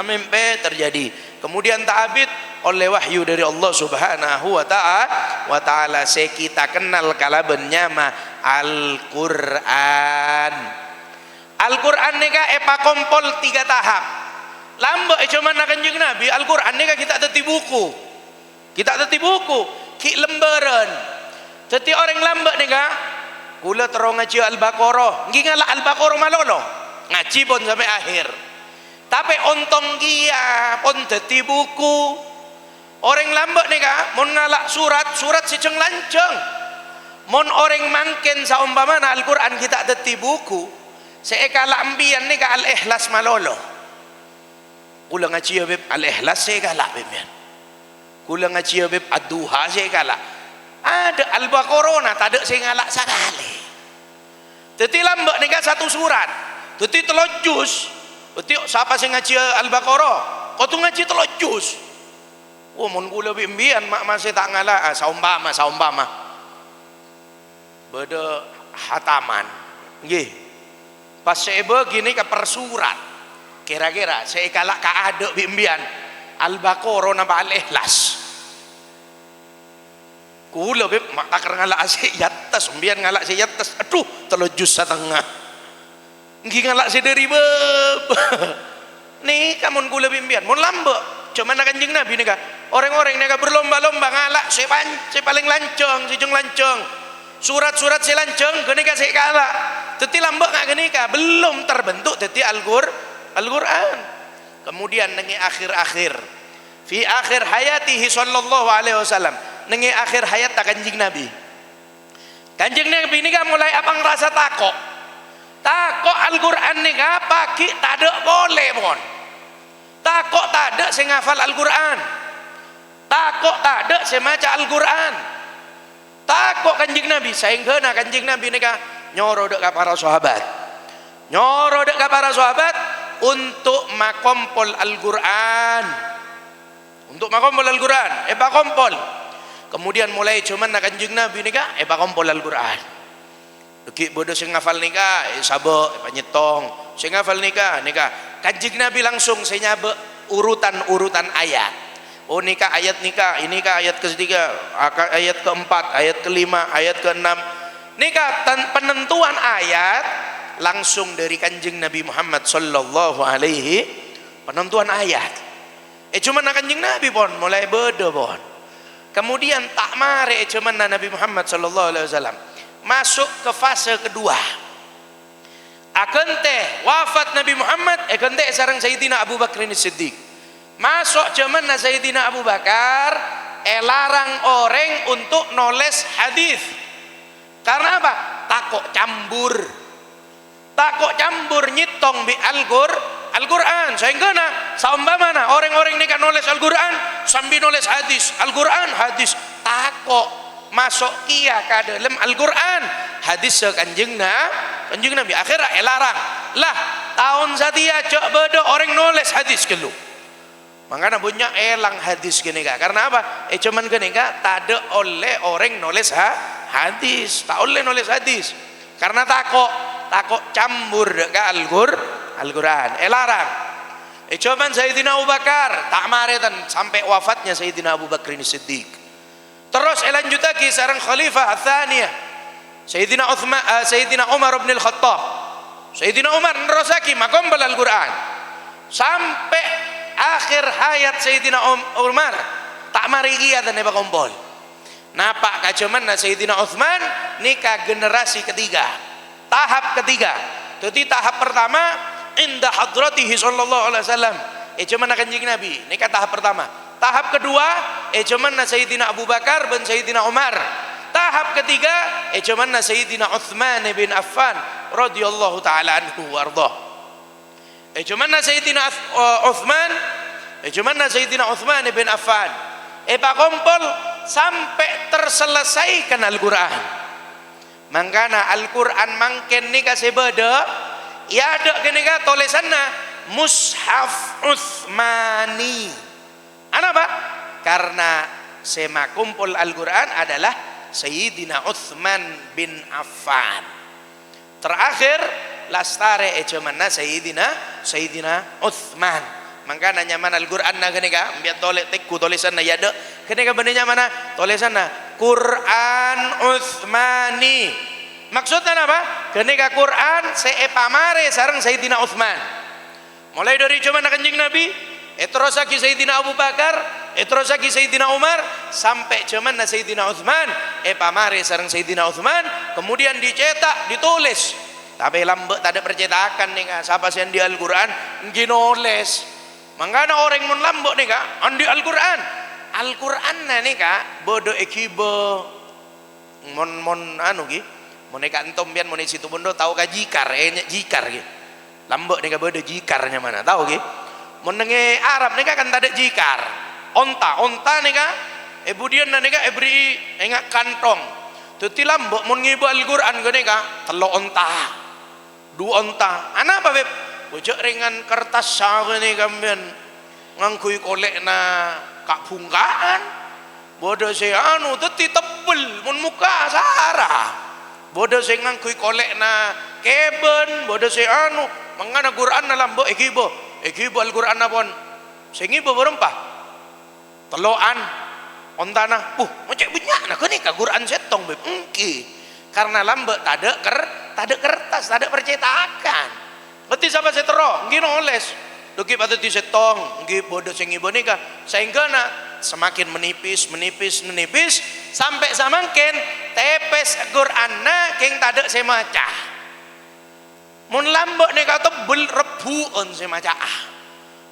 Kemudian ta'abid oleh wahyu dari Allah Subhanahu wa taala saya kita kenal kalabennya mah Al-Qur'an. Al-Qur'an nika epa kompol 3 tahap. Lambe cuma kanjeng Nabi Al-Qur'an nika kita teti buku. Ki lembaran. Teti orang lambe nika kula terong ngaji Al-Baqarah. Nggih ngalak Al-Baqarah malolo. Ngaji pun sampai akhir. Tapi ontong kia pun dadi buku. Orang lambek nika mun ngalak surat sijeng lanceng. Mun orang mangken saumpamana Al-Qur'an kita dadi buku, seekala ambian nika Al-Ikhlas malolo. Kula ngaji beb Al-Ikhlas seekala beben. Kula ngaji beb Ad-Duha seekala. Ada Al-Baqarah na tak ada sing ngalak sakali. Dadi lambek nika satu surat. Dadi 3 juz. Betul siapa sing ngaji Al-Baqarah? Kau tu ngaji 3 juz. Oh mun kula bimbian mak masih tak ngalah saumpama. Beda hataman. Nggih. Pas saya begini ke persurat. Kira-kira saya kalak ka ada bimbian Al-Baqarah napa Al-Ikhlas. Kula bib mak tak ngalak asik yatas, umbian ngalak si yatas. Aduh 3 juz setengah. Nggih ngalak sederi beb. Nih kamun kula bimbian mun lambe cuma kanjeng Nabi nika orang-orang nika berlomba-lomba ngalak saya paling lanceng sijeng lanceng surat-surat saya lanceng genika saya kalah teti lambe ngak genika belum terbentuk teti Al-Qur'an. Kemudian nengi akhir-akhir fi akhir hayatihi sallallahu alaihi wasallam nengi akhir hayat tak kanjeng Nabi nika mulai abang rasa takok Al-Qur'an nika pagi tak ada boleh mon. Takok tak ada saya ngafal Al-Qur'an. Takok tak ada saya maca Al-Qur'an. Takok kanjeng Nabi sehingga kanjeng Nabi nika nyoro dek ka para sahabat untuk makompol Al-Qur'an. Eba kompol. Kemudian mulai cuman kanjeng Nabi nika eba kompol Al-Qur'an. Deki bodoh sing ngafal nika sabek panyetong sing ngafal nika kanjeng Nabi langsung saya nyabe urutan ayat. Oh nika ayat nika ini ka ayat ketiga, ayat keempat, ayat kelima, ayat keenam. Nika penentuan ayat langsung dari kanjeng Nabi Muhammad sallallahu alaihi penentuan ayat. Cuma kanjeng Nabi pon mulai beda pon. Kemudian tak mare cuman Nabi Muhammad sallallahu alaihi wasallam masuk ke fase kedua. Akan teh wafat Nabi Muhammad akan teh sareng Sayyidina Abu Bakar Siddiq. Masuk cuman Sayyidina Abu Bakar larang orang untuk nulis hadis. Karena apa? Takut cambur. Takut cambur nyitong bi Al-Quran. Sehingga saumpamana orang-orang ini kan nulis Al-Quran sambil nulis hadis. Al-Quran hadis. Takut masuk kia ke dalam Al-Quran. Hadis kanjeng Nabi akhirnya larang. Lah tahun satia cok bedo orang nulis hadis kelu. Makanya punya elang hadis gini kak. Karena apa? Cuman gini kak, tak ada oleh orang nulis hadis, tak oleh nulis hadis. Karena takut campur ke Al-Quran. Larang. Cuman Sayyidina Abu Bakar tak maretan sampai wafatnya Sayyidina Abu Bakar Siddiq. Terus lanjut lagi sareng Khalifah Atsaniyah Sayyidina Umar bin Al-Khattab. Sayyidina Umar nerosaki makombal Al-Quran sampai akhir hayat Sayyidina Umar tak mari gia dan neba kompol. Napa kacuman Sayyidina Utsman nikah generasi ketiga, tahap ketiga. Jadi tahap pertama inda hadratihi sallallahu alaihi wasallam cuman kanjeng Nabi nikah tahap pertama. Tahap kedua cuman Sayyidina Abu Bakar bin Sayyidina Umar. Tahap ketiga cuman Sayyidina Utsman bin Affan radhiyallahu taala anhu warḍah. Cuman Sayyidina Utsman bin Affan pak kompol sampai terselesaikan Al-Quran. Mangkana Al-Quran mangken ni kasih beda ya ada gini ka tulisanna Mushaf Utsmani. Apa? Karena sema kumpul Al-Quran adalah Sayyidina Utsman bin Affan. Terakhir lastare cuman Sayyidina Utsman. Maka nyaman Al-Quran na gini ka biar tolek tekku tulisan na yada gini ka benarnya mana tulisan na Quran Utsmani. Maksudnya apa? Gini ka Quran seepamare sareng Sayyidina Utsman. Mulai dari cuman kanjeng Nabi terus lagi Sayyidina Abu Bakar terus lagi Sayyidina Umar sampai cuman Sayyidina Utsman pamare sareng Sayyidina Utsman. Kemudian dicetak ditulis tapi lambat tak ada percetakan nih kak. Siapa sih yang di Al-Quran ginoles. Mangana orang mun lambok nih kak andi Al-Quran. Al-Quran nih kak bodo ekibo mon anu gi mon eka entom bian mon situ bondo tahu ka jikar jikar gi lambok nih kak bodo jikarnya mana tahu gi mon nenge Arab nih kak kan tak ada jikar onta nih kak budian nih kak beri engak kantong tuti lambok mon ngibo Al-Quran nih kak telo onta dua onta ana apa beb bojok ringan kertas sawe nih kambian ngangkui kolek na kak bungkaan bodoh saya anu teti tebel mun muka sarah bodoh saya ngangkui kolek na keben bodoh saya anu mengana Quran na lambo ekibo Al-Quran na pon saya ngibo berempah teloan ontana macam banyak na kini ka Quran setong beb engki karena lambo tak ada kertas tak ada percetakan. Berarti siapa setero nggih oles duki patut disetong nggih bodoh sing ibu nikah sehingga semakin menipis sampai samangken tepes Qur'anna king tadek semaca mun lambok nikah tebel rebuon semaca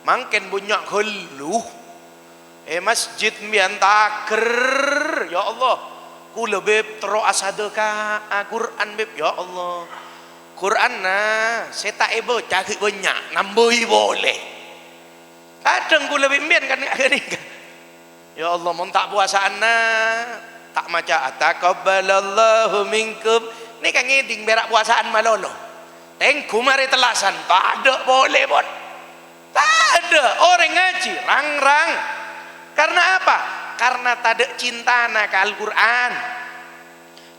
mangken bunyak geluh masjid mbian taker ya Allah kula beb tero asadeka Quran beb ya Allah Quran seta ebo cari banyak nambui boleh kadang ku lebih mbian kan ini ya Allah mun tak puasaan tak maca ataqabbalallahu minkum ini kan ngeding berak puasaan malolo tengku mari telasan tak ada boleh bon tak ada orang ngaji rang karena apa? Karena tak ada cinta ke Al-Quran.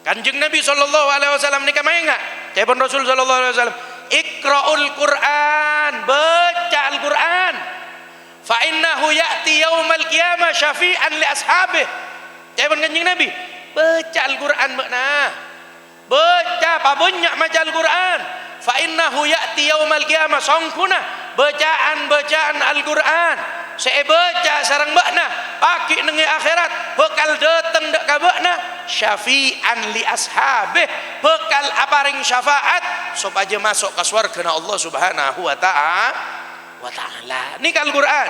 Kanjeng Nabi sallallahu alaihi wasallam nikah main enggak? Jawaban Rasul sallallahu alaihi wasallam, "Iqra'ul Qur'an," baca Al-Quran. Fa innahu ya'ti yaumal qiyamah syafi'an li ashabih. Jawaban Kanjeng Nabi, baca Al-Quran makna. Baca apa banyak maca Al-Quran. Fa innahu ya'ti yaumal qiyamah sangkuna bacaan Al-Quran. Saya baca sareng makna pagi nengi akhirat bekal dateng dak kabakna syafi'an li ashabih, bekal aparing syafaat supaya masuk ke surga Allah Subhanahu wa ta'ala. Ini Al-Quran.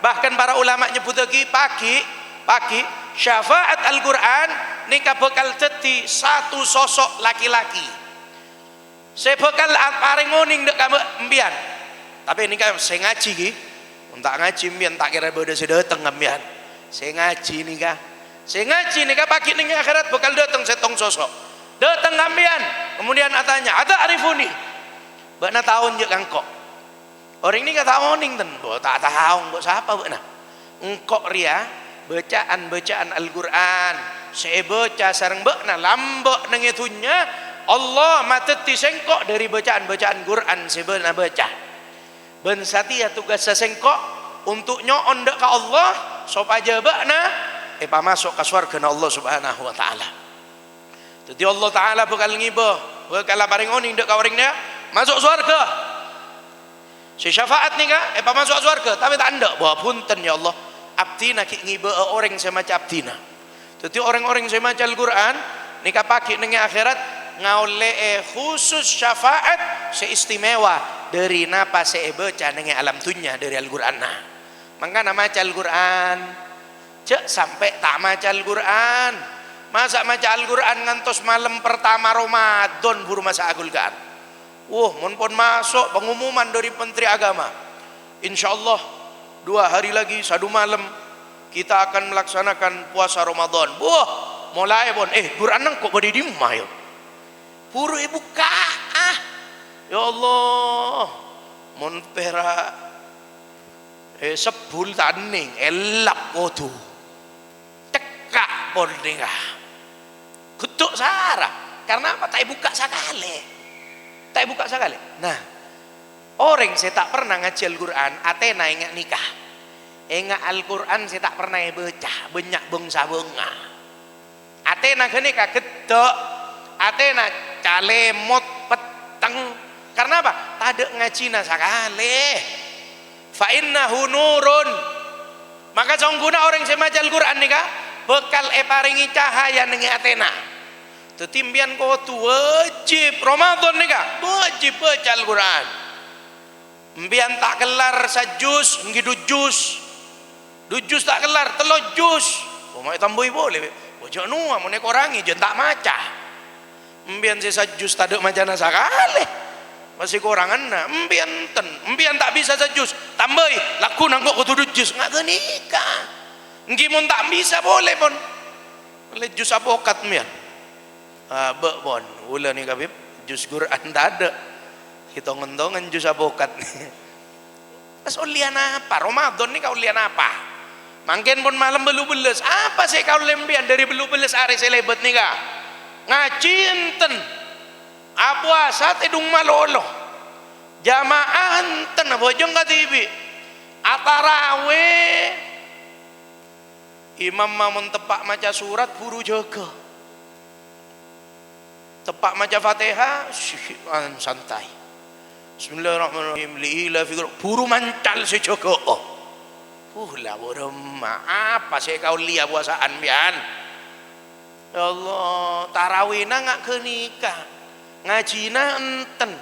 Bahkan para ulama nyebut lagi pagi syafaat Al-Quran nika bekal jadi satu sosok laki-laki. Saya bekal paring ngoning dek mbian. Tapi ini kan saya ngaji ki. Tak ngaji mbian tak kira bodoh saya dateng mbian. Saya ngaji nika. Saya ngaji nika pagi ning akhirat bekal dateng setong sosok. Dateng mbian. Kemudian atanya, "Ada arifuni?" Bakna tahun je kangkok. Orang ini kata ngoning ten. Bo tak tahu mbok siapa bakna. Engkok ria bacaan Al-Quran. Saya baca sareng bakna lambok nang itunya Allah mateti sengkok dari bacaan Quran saya baca. Ben satia tugas sengkok untuk nyoon dek ke Allah supaya bakna masuk ke surga Allah Subhanahu wa taala. Jadi Allah taala bakal ngibah, bakal paring oning dek ka orangnya masuk surga. Si syafaat nih kak, masuk surga tapi tak ndak bahwa punten ya Allah abdina ki ngibah orang semacam abdina. Jadi orang-orang semacam Al-Quran nika pagi ning akhirat ngaule khusus syafaat seistimewa dari napa saya baca ning alam dunya dari Al-Quran. Maka nama maca Al-Quran cek sampai tak maca Al-Quran. Masa maca Al-Quran ngantos malam pertama Ramadan buru masa agulkan. Pun masuk pengumuman dari Menteri Agama. Insyaallah 2 hari lagi 1 malam kita akan melaksanakan puasa Ramadan. Mulai pun Quran nang kok badi di rumah yo. Buru buka. Ya Allah. Mun pera sebul taning elap kodu. Cekak pun dingah. Kutuk sarah. Karena apa? Tak buka sakale. Tak buka sekali. Nah, orang saya tak pernah ngaji Al-Quran, atena ingat nikah. Ingat Al-Quran saya tak pernah baca, banyak bangsa bunga. Atena kenika gedok, atena calemot peteng. Karena apa? Tadek ngajina sekali. Fa innahu nurun. Maka jongguna orang saya maca Al-Quran nikah, bekal paringi cahaya nengi atena. Tetimbian kau tu wajib Ramadan ni kah? Wajib baca Al-Quran. Mbian tak kelar sajus, ngidu jus. Dujus tak kelar, telur jus. Mai tambui boleh. Ojo nuah mun ekorangi jen tak maca. Mbian si sajus taduk macana sakale. Masih korangan na. Mbian tak bisa sajus. Tambai laku nang kok kudu jus ngak kenika. Ngi mun tak bisa boleh pun. Oleh jus apokat mbian. Bon, ula ni kabib jus Quran tak ada. Hitung-hitungan jus abokat. Pas ulian apa? Ramadan ni kau ulian apa? Mungkin pun malam belu-beles. Apa sih kau lembian dari belu-beles hari selebet ni kah? Ngaji enten. Puasa tidung malolo. Jamaah enten bojong katibi. Atarawe. Imam mamun tepak maca surat buru jaga. Tepak maca Fatihah santai. Bismillahirrahmanirrahim. Liila figur buru mancal si Joko. Lah boroma apa sih kau lihat puasaan bian? Ya Allah, tarawihna ngak kenika. Ngajina enten.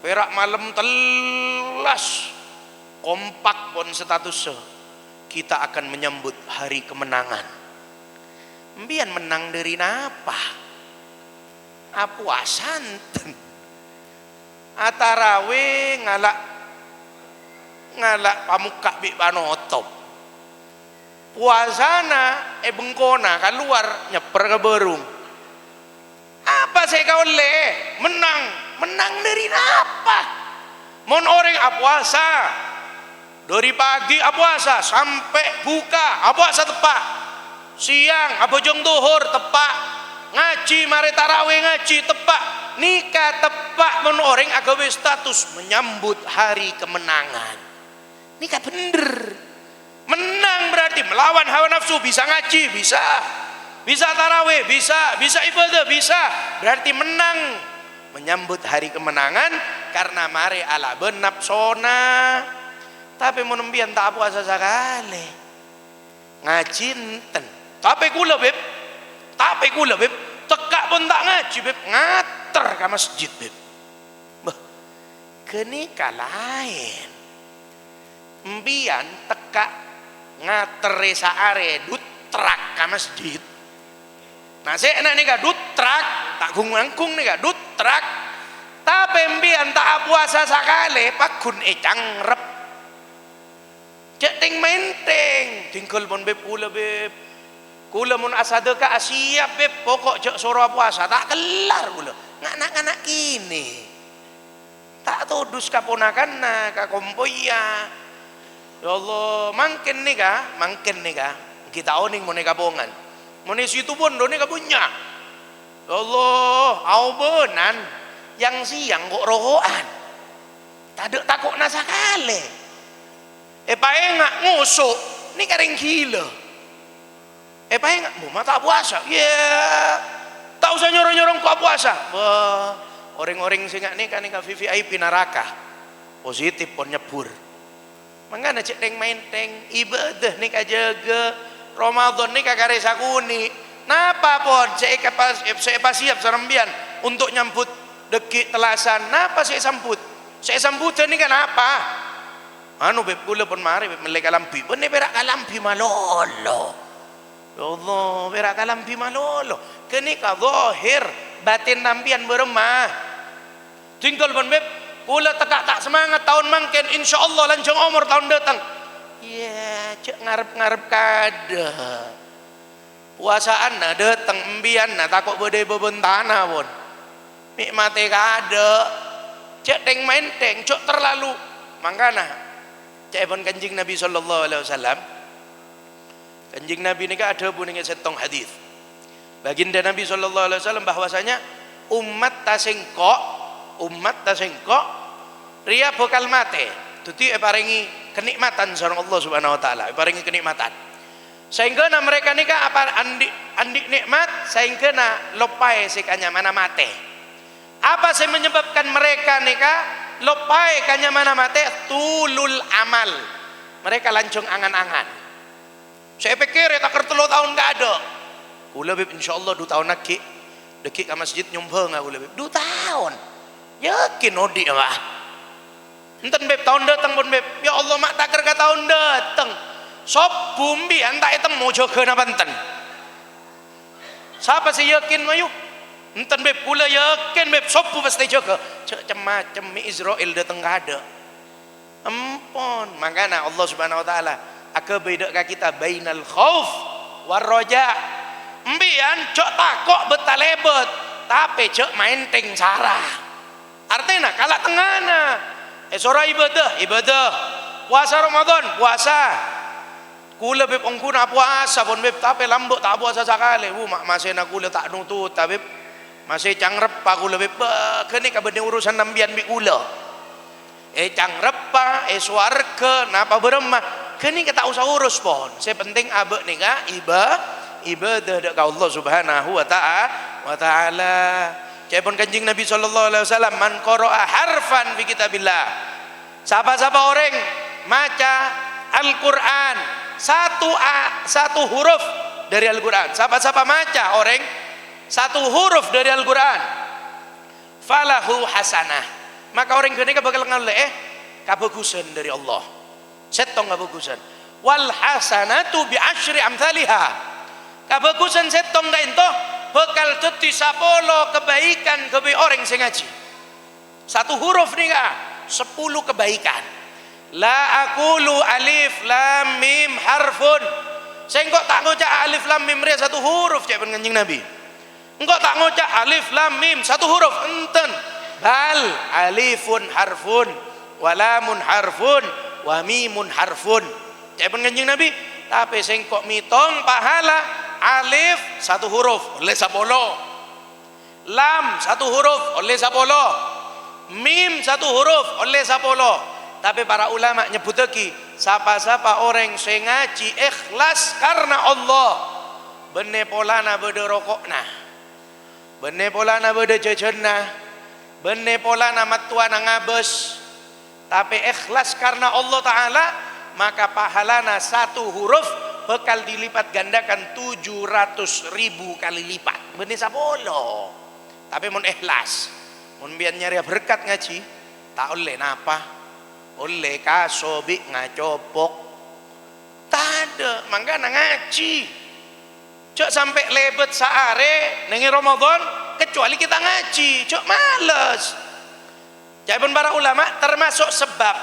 Perak malam telas. Kompak pun status kita akan menyambut hari kemenangan. Mbian menang dari napa? Puasanten atarawe ngalak pamuka bi panotop puasana bengkona keluar nyeper ke berung apa saya kau menang dari apa mon orang puasa dari pagi puasa sampai buka puasa tepak siang bojong duhur tepak ngaji mari tarawih ngaji tepak nikah tepak mun orang agawe status menyambut hari kemenangan nikah bener menang berarti melawan hawa nafsu bisa ngaji bisa tarawih bisa ibadah bisa berarti menang menyambut hari kemenangan karena mari ala benap sona tapi mun mbian tak puasa sekali ngaji enten. Tapi kula beb, tekak pun tak ngaji beb, ngater ke masjid beb. Bah, kenika lain. Mbian tekak ngater saare dutrak ke masjid. Nah saya nak nika dutrak, tak gungangkung nika dutrak. Tapi mbian tak puasa sakale pakun cangrep. Cek ting menteng, tinggal pun beb kula beb. Kula mun asade ka asiap beb, pokok cek soro puasa tak kelar kula. Nganak-nganak kini. Tak tudus kaponakanna ka kompoya. Ya Allah, mangken nika kita oning mun nika bongan. Mun situ pun do nika punya. Ya Allah, au benan yang siang kok rokokan. Tadek takok nasakale. Paengak ngusuk ni kering gila. Paengak mau mata puasa. Ya, tak usah nyorong-nyorong kok puasa. Wah, orang-orang singak ni kan VVIP neraka. Positif pun nyebur. Mangana cek teng main teng ibadah ni jaga Ramadan ni kagare sakuni. Napa pon saya pas siap serembian untuk nyambut dekik telasan. Napa saya sambut? Saya sambutan ni kan apa? Anu beb kula pun mari beb melek kalampi. Bene berak kalampi malolo. Ya Allah, berak kalampi malolo. Kenika zahir batin nampian beremah. Tinggal pun beb kula tekak tak semangat tahun mangken insyaallah lanjung umur tahun datang. Ya, cek ngarep-ngarep kada. Puasaan na datang embian na takut bede bebentana pun. Nikmate kada. Cek teng main teng cok terlalu. Mangkana cek pun kanjing Nabi sallallahu alaihi wasallam. Kanjing Nabi ni ada punya setong hadis. Baginda Nabi sallallahu alaihi wasallam bahwasanya umat tasengkok ria bakal mate. Tuti paringi kenikmatan sareng Allah Subhanahu wa taala, paringi kenikmatan. Sehingga mereka nika apa andik nikmat sehingga lopai sekanya mana mate. Apa yang menyebabkan mereka nika lopai kanya mana mate? Tulul amal. Mereka lancung angan-angan. Saya pikir ya tak kertelo tahun gak ada. Kula beb insyaallah 2 tahun lagi dekik ke masjid nyumbang aku beb 2 tahun. Yakin odi mah. Enten beb tahun datang pun beb. Ya Allah mak tak kerja tahun datang. Sop bumbi antak temu jaga na Banten. Siapa sih yakin mayu? Enten beb kula yakin beb sop pasti jaga. Cek macam Israel datang gak ada. Ampun, makanya Allah Subhanahu wa taala aka beda ka kita bainal khauf war raja. Mbian cok takok betalebet, tapi cok main teng sarah. Artinya kalak tengana. Sora ibadah. Puasa Ramadan, puasa. Kula beb ongkuna puasa pun beb tapi lambok tak puasa sakale. Masih nak kula tak nutut tapi masih cangrep pa kula beb kene ka bene urusan nambian bi kula. Cangrep pa swarga napa beremah kene ka tak usah urus pon. Saya penting abek nika ibadah dak Allah Subhanahu wa taala. Cepon kanjing Nabi sallallahu alaihi wasallam man qara'a harfan fi kitabillah. Siapa-siapa orang maca Al-Qur'an satu huruf dari Al-Qur'an. Siapa-siapa maca orang satu huruf dari Al-Qur'an falahu hasanah. Maka orang kene bakal ngalih kabagusan dari Allah. Setong kabagusan. Wal hasanatu bi asyri amsalha. Kabagusan setong da ento bakal dadi 10 kebaikan kebi orang sing ngaji. Satu huruf nika 10 kebaikan. La aqulu alif lam mim harfun. Saya engkau tak ngocak alif lam mim ria satu huruf cek penganjing Nabi. Engkau tak ngocak alif lam mim satu huruf enten. Bal alifun harfun wa lamun harfun wa mimun harfun. Cek penganjing Nabi. Tapi saya engkau mitong pahala alif satu huruf oleh 10. Lam satu huruf oleh 10. Mim satu huruf oleh 10. Tapi para ulama nyebut lagi siapa-siapa orang yang ngaji ikhlas karena Allah bene polana bede rokokna bene polana bede jajanna bene polana matuana ngabes tapi ikhlas karena Allah Ta'ala maka pahalana satu huruf bekal dilipat gandakan 700.000 kali lipat. Benih sapolo. Tapi mun ikhlas, mun biar nyari berkat ngaji, tak oleh napa, oleh kasobi ngacopok, tak ada, mangga ngaji. Cok sampai lebet saare nengi Ramadan, kecuali kita ngaji, cok males. Jadi para ulama termasuk sebab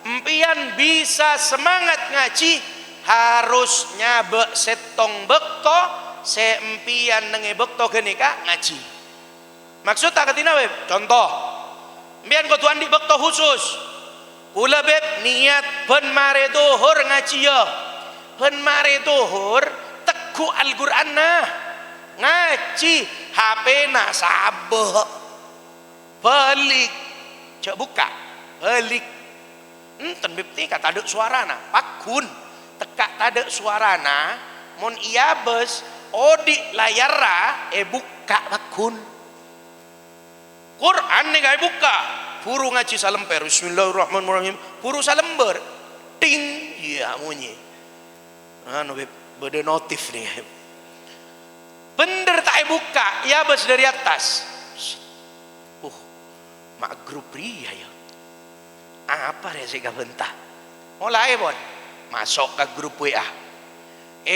empian bisa semangat ngaji harus nyabe setong bekto seempian nengi bekto genika ngaji. Maksud tak ketina beb? Contoh, empian kau tuan di bekto khusus. Ula beb niat pen mare dohur ngaji ya. Pen mare dohur teku Al-Qur'an nah. Ngaji HP na sabeh. Balik. Cak buka. Balik. Enten beb ni kata ada suarana. Pakun. Tekak tade suarana mon iya bes odik layara buka bakun Quran nih gak buka puru ngaji salemper bismillahirrahmanirrahim puru salember ting iya munyi anu bede notif nih bener tak buka iya bes dari atas mak grup ria ya apa ya sih bentah mulai bon masuk ke grup WA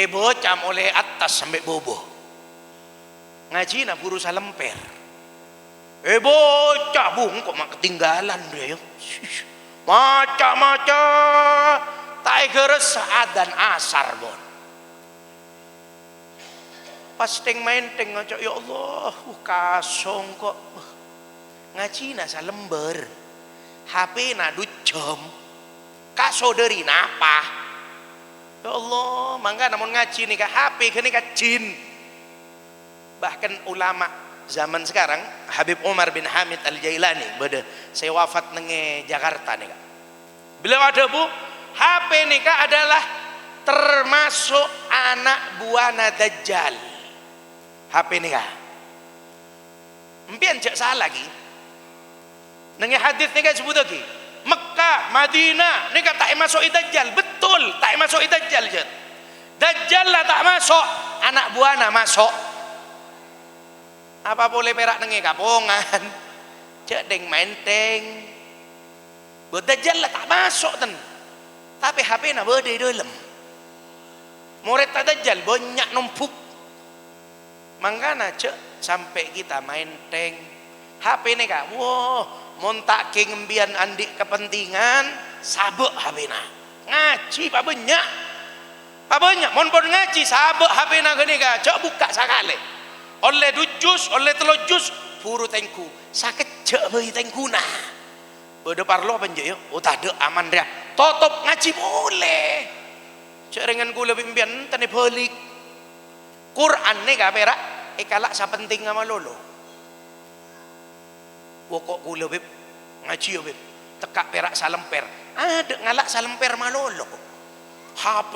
bocam oleh atas sampai bobo ngaji na puru salemper bocah bung kok mak ketinggalan dia ya maca tak geres dan asar bon pas teng main teng ngaca ya Allah kasong kok ngaji na salember HP na ducem kasoderi napa ya Allah mangga namun ngaji nih kak HP kini kak jin bahkan ulama zaman sekarang Habib Umar bin Hamid Al-Jailani beda saya wafat nenge Jakarta nih kak beliau ada bu HP nih kak adalah termasuk anak buana Dajjal HP nih kak empian cek salah lagi nenge hadis nih kak sebut lagi Mekah, Madinah, ini tak masuk Dajjal, betul, tak masuk Dajjal je. Dajjal lah tak masuk, anak buana masuk. Apa boleh perak nengi kapongan, cek deng menteng. Buat Dajjal lah tak masuk ten, tapi HP na berde dalam. Murid tak Dajjal banyak numpuk. Mangkana cek sampai kita menteng, HP ni kak, wow. Montak kengimbian andik kepentingan sabuk habena ngaji pak banyak mon pon ngaji sabuk habena gini ka cok buka sakale oleh dujus oleh telojus puru tengku sakit cek bagi tengku nah bode parlo penje yo tak ada aman dia totop ngaji boleh cek dengan ku lebih imbian tane balik Quran ni ka perak kalak sa penting sama lolo pokok kula beb ngaji yo beb tekak perak salemper ada ngalak salemper malolo HP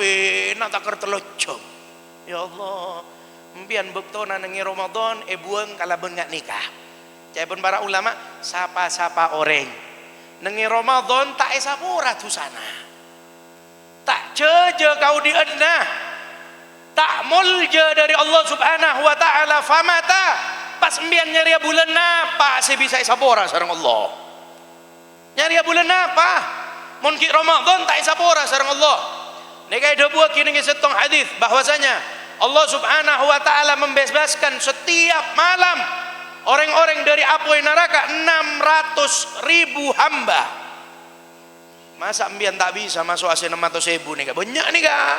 na takar telocong ya Allah empian bektona nengi Ramadan buang kalaben ngak nikah jaipun para ulama sapa orang nengi Ramadan tak esapura tu sana tak ceje kau dienah tak mulja dari Allah Subhanahu wa taala famata pas embian nyari bulan apa saya bisa isapora sareng Allah nyari bulan apa mun ki Ramadan tak isapora sareng Allah nek ada buah kini setong hadis bahwasanya Allah Subhanahu wa taala membebaskan setiap malam orang-orang dari api neraka 600.000 hamba masa embian tak bisa masuk ase 600.000 nih kak banyak nih kak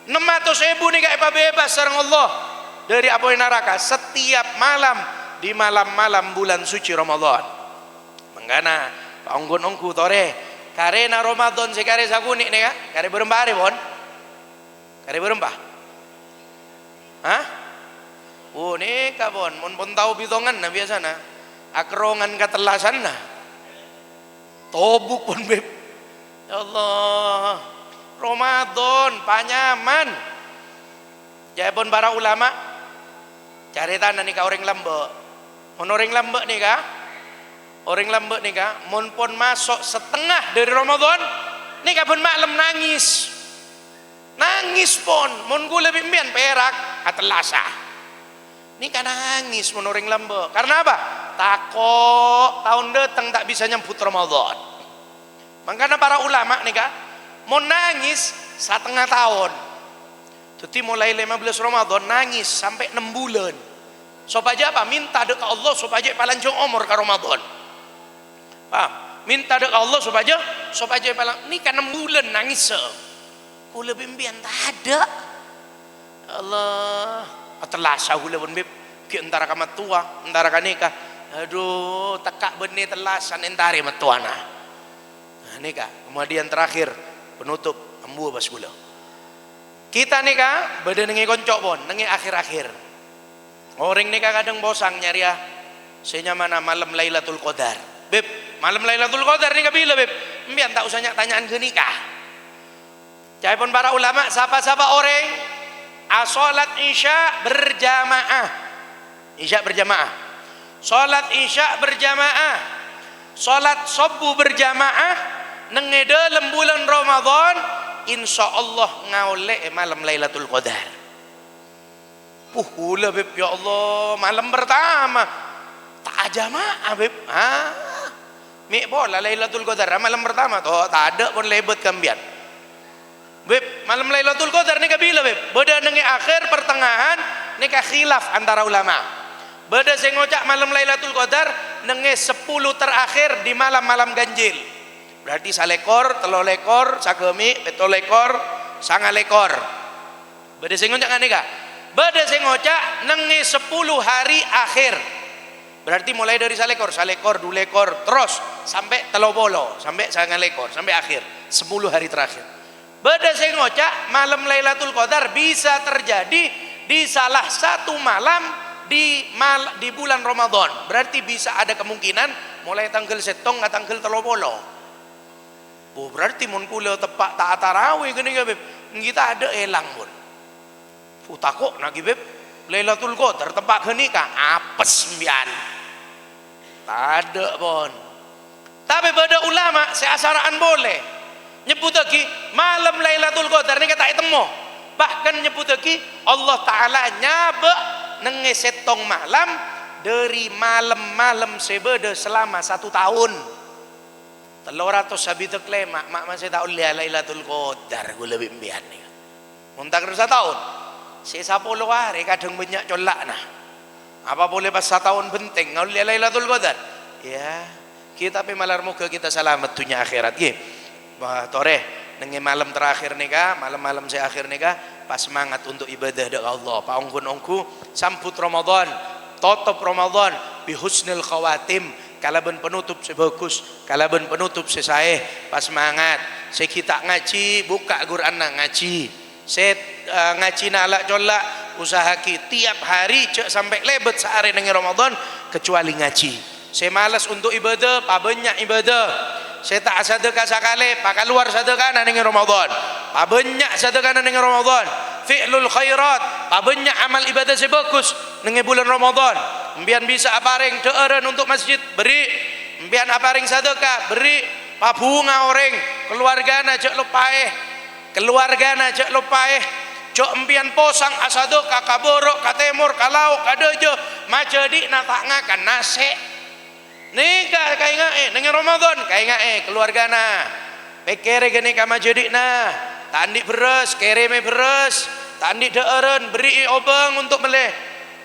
600.000 nih kak bebas sareng Allah dari api neraka setiap malam di malam-malam bulan suci Ramadan. Mengana onggon-ongku tore karena Ramadan sekare sagunik nih kak kare berembah bon kare berembah hah oh nih kak bon mon tahu bitongan nah biasa nah akrongan katelasan nah tobuk pun beb ya Allah Ramadan panyaman jaipun para ulama cari tanah nih kak orang lembek orang lembek nih kak orang lembek nih kak mun pun masuk setengah dari Ramadan nih kak pun maklum nangis nangis pon mun kula bimbian perak atelasa ni kan nangis mun orang lambe karena apa takok tahun datang tak bisa nyambut Ramadan makanya para ulama nih kak mau nangis setengah tahun jadi mulai 15 Ramadan nangis sampai 6 bulan supaya apa minta dekat Allah supaya palanjong umur ke Ramadan paham minta dekat Allah supaya palang ini kan 6 bulan nangis kula bimbian tak ada Allah telasa kula pun bib ki antara kamat tua antara kanika aduh tekak benih telasan entari matuana nah nika kemudian terakhir penutup ambu bas kula kita nika beda nengi koncok pon nengi akhir-akhir orang nika kadang bosang nyari ya saya mana malam Lailatul Qadar bib malam Lailatul Qadar nika bila bib mbian tak usah tanyaan ke nikah cai pun para ulama siapa-siapa orang salat isya berjamaah salat isya berjamaah salat subuh berjamaah nenge dalam bulan Ramadan insyaallah ngaule malam Lailatul Qadar pula beb ya Allah malam pertama tak jamaah beb mi bola Lailatul Qadar malam pertama toh tak ada pun lebet kambian beb malam Lailatul Qadar nika bila beb beda nenge akhir pertengahan nika khilaf antara ulama beda sing ngocak malam Lailatul Qadar nenge 10 terakhir di malam-malam ganjil berarti salekor telo lekor sagemi betul lekor sangalekor beda sing ngocak nika beda sing ngocak nenge 10 hari akhir berarti mulai dari salekor dulekor terus sampai telobolo sampai sangalekor sampai akhir 10 hari terakhir beda saya ngocak malam Lailatul Qadar bisa terjadi di salah satu malam di bulan Ramadan berarti bisa ada kemungkinan mulai tanggal setong nggak tanggal telobolo berarti mun kula tepak tak tarawih gini ya beb kita ada elang pun takut nagi beb Lailatul Qadar tepak gini kah apes mbian tak ada pun tapi beda ulama seasaraan boleh nyebut lagi malam Lailatul Qadar ini kata temu bahkan nyebut lagi Allah Ta'ala nyabak nenge setong malam dari malam-malam sebeda selama 1 tahun 300 sabit klema mak masih tak ulia Lailatul Qadar gue lebih mbian nih muntah kerja tahun saya 10 hari kadang banyak colak nah apa boleh pas 1 tahun penting ulia Lailatul Qadar ya kita pe malar muka kita selamat dunia akhirat ye tore nengi malam terakhir nika malam-malam saya akhir nika pas semangat untuk ibadah dekat Allah paungkun-ongku sambut Ramadan tutup Ramadan bi husnil khawatim kalaban penutup sebagus kalaban penutup sesae pas semangat saya kita ngaji buka Quran ngaji saya ngaji nalak colak usaha tiap hari cek sampai lebet sehari nengi Ramadan kecuali ngaji saya malas untuk ibadah pa banyak ibadah saya tak sedekah sekali pak keluar sedekah nang Ramadan pak banyak sedekah nang Ramadan fi'lul khairat pak banyak amal ibadah sebagus nang bulan Ramadan mbian bisa aparing deureun untuk masjid beri mbian aparing sedekah beri pak bunga orang keluargana cek lupaeh cok mbian posang asadekah kaborok katemur kalau kadejo majadi na tak ngakan nase nikah kayak ngae dengan Ramadan kayak ngae keluargana pekere gini kama jadi nah tandi beres kere me beres tandi deureun beri obeng untuk meleh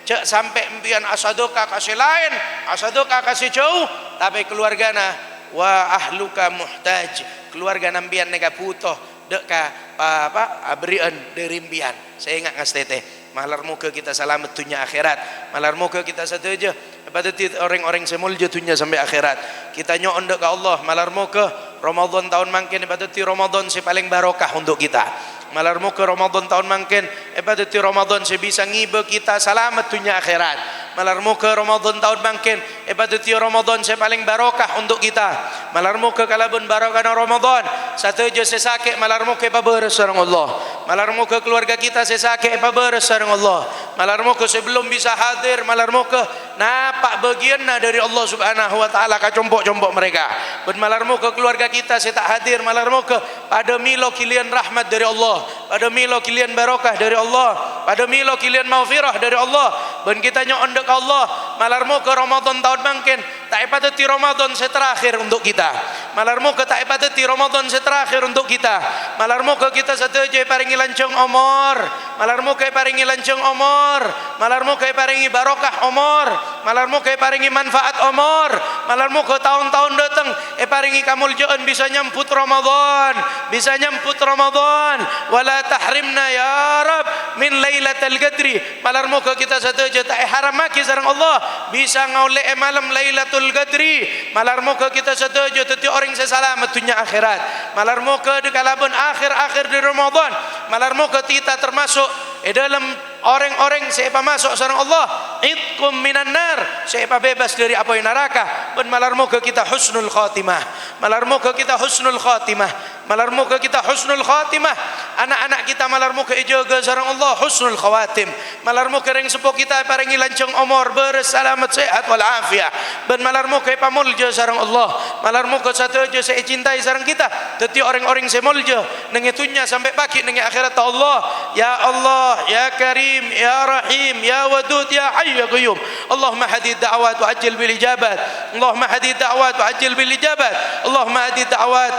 cek sampai empian asadoka kasih lain asadoka kasih jauh tapi keluargana wa ahluka muhtaj keluarga nambian nega butuh deka apa berian dari impian saya ingat ngastete malar muka kita selamat dunia akhirat malar muka kita setuju pada orang-orang semulja dunia sampai akhirat kita nyoon ke Allah malar muka Ramadan tahun mangkin pada Ramadan si paling barokah untuk kita malar muka Ramadan tahun mangkin pada Ramadan si bisa ngibe kita selamat dunia akhirat malar muka Ramadan tahun mangkin pada Ramadan si paling barokah untuk kita malar muka kalabun barokah Ramadan setuju sesake malar muka paberes sareng Allah malar muka keluarga kita sesake paberes sareng Allah malar muka sebelum bisa hadir malar muka napak bagianna dari Allah Subhanahu wa taala ka compok-compok mereka ben malar muka keluarga kita saya tak hadir malar muka pada milo kilian rahmat dari Allah pada milo kalian barokah dari Allah, pada milo kalian maghfirah dari Allah. Ben kita nyo ondek Allah, malarmu ke Ramadan tahun mangkin, tak ipateti Ramadan seterakhir untuk kita. Malarmu ke tak ipateti Ramadan seterakhir untuk kita. Malarmu ke kita sateja paringi lancung umur, malarmu ke paringi lancung umur, malarmu ke paringi barokah umur, malarmu ke paringi manfaat umur, malarmu ke tahun-tahun datang paringi kamuljaan bisa nyambut Ramadan, bisa nyambut Ramadan. Wala tahrimna ya Rab min lailatul qadri. Malarmu ke kita sateja tak haramaki sareng Allah bisa ngaule malam lailatul qadri. Malarmu ke kita sateja teti orang sesalamat dunia akhirat. Malarmu ke di kalabun akhir-akhir di Ramadan, malarmu ke kita termasuk dalam orang-orang siapa masuk sareng Allah, itkum minan nar, siapa bebas dari api neraka. Ben malarmu ke kita husnul khatimah, malarmu ke kita husnul khatimah, malarmu ke kita husnul khatimah. Anak-anak kita malarmu ke ijaga sareng Allah husnul khawatim. Malarmu ke ring sepuh kita paringi lancung umur berselamat sehat wal afiah. Ben malarmu ke pamulja sareng Allah, malarmu ke satu aja saya cintai sareng kita. Dadi orang-orang semulja nengitunya sampai pagi neng akhirat Allah. Ya Allah, ya Karim, ya Rahim, ya Wadud, ya Hayy ya Qayyum. Allahumma hadi da'wat wa ajil bil ijabat. Allahumma hadi da'wat wa ajil bil ijabat. Allahumma hadi da'wat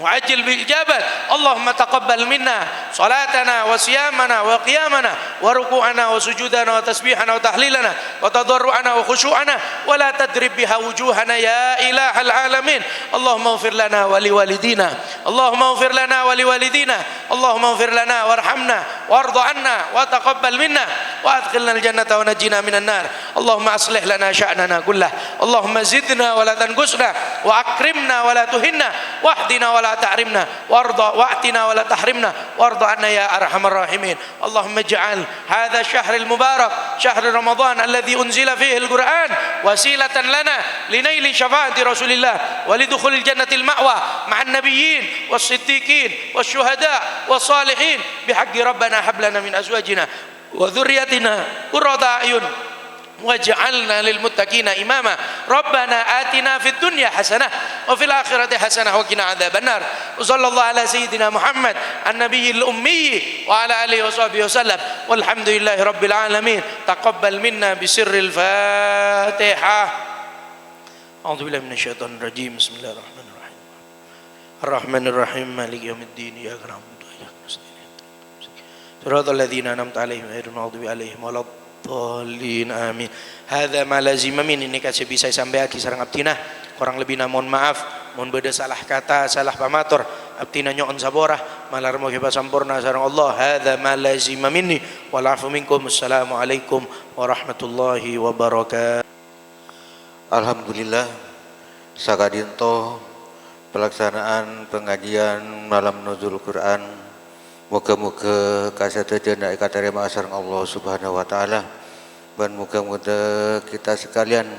وعجل بالإجابة. اللهم تقبل منا صلاتنا وصيامنا وقيامنا وركوعنا وسجودنا وتسبيحنا وتحليلنا وتضرعنا وخشوعنا ولا تدرب بها وجوهنا يا إله العالمين. اللهم اغفر لنا ولوالدينا، اللهم اغفر لنا ولوالدينا، اللهم اغفر لنا وارحمنا وارض عنا وتقبل منا وادخلنا الجنة ونجنا من النار. اللهم أصلح لنا شأننا كله، اللهم زدنا ولا تنقصنا وأكرمنا ولا تهنا واهدنا ولا تعرمنا وارضى واعتنا ولا تحرمنا وارض عنا يا ارحم الراحمين. اللهم اجعل هذا الشهر المبارك شهر رمضان الذي انزل فيه القرآن وسيلة لنا لنيل شفاعة رسول الله ولدخول الجنة المأوى مع النبيين والصديقين والشهداء والصالحين بحق ربنا هب لنا من ازواجنا وذريتنا قرة اعين واجعلنا للمتقين إماما. ربنا آتنا في الدنيا حسنة وفي الآخرة حسنة وقنا عذاب النار. وصلى الله على سيدنا محمد النبي الأمي وعلى آله وصحبه وسلم والحمد لله رب العالمين. تقبل منا بسر الفاتحة. أعوذ بالله من الشيطان الرجيم. بسم الله الرحمن الرحيم. الرحمن الرحيم مالك يوم الدين إياك نعبد وإياك نستعين صراط الذين أنعمت عليهم غير المغضوب عليهم ولا Tolin amin. Hadza ma lazima min, ini kasih bisa sampai aki sareng abtina. Kurang lebih mohon maaf, mohon beda salah kata, salah pamatur. Abtina nyoon saborah, malarmo kiba sampurna sareng Allah. Hadza ma lazima minni wal afu minkum. Assalamualaikum warahmatullahi wabarakatuh. Alhamdulillah sakadinto pelaksanaan pengajian malam nuzul Quran. Muka-muka kasatejeun da ikatarima sareng Allah Subhanahu wa taala. Dan muka-muka kita sekalian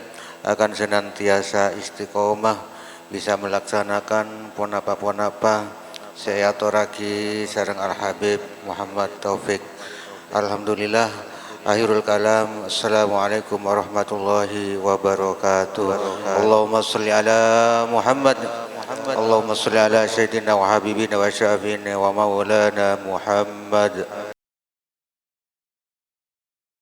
akan senantiasa istiqomah bisa melaksanakan ponapa-ponapa seatoraki sareng Al Habib Muhammad Taufik. Alhamdulillah. Akhirul kalam. Assalamualaikum warahmatullahi wabarakatuh. Allahumma shalli ala Muhammad. Allahumma shalli ala sayyidina wa habibina wa syafiina wa maulana Muhammad.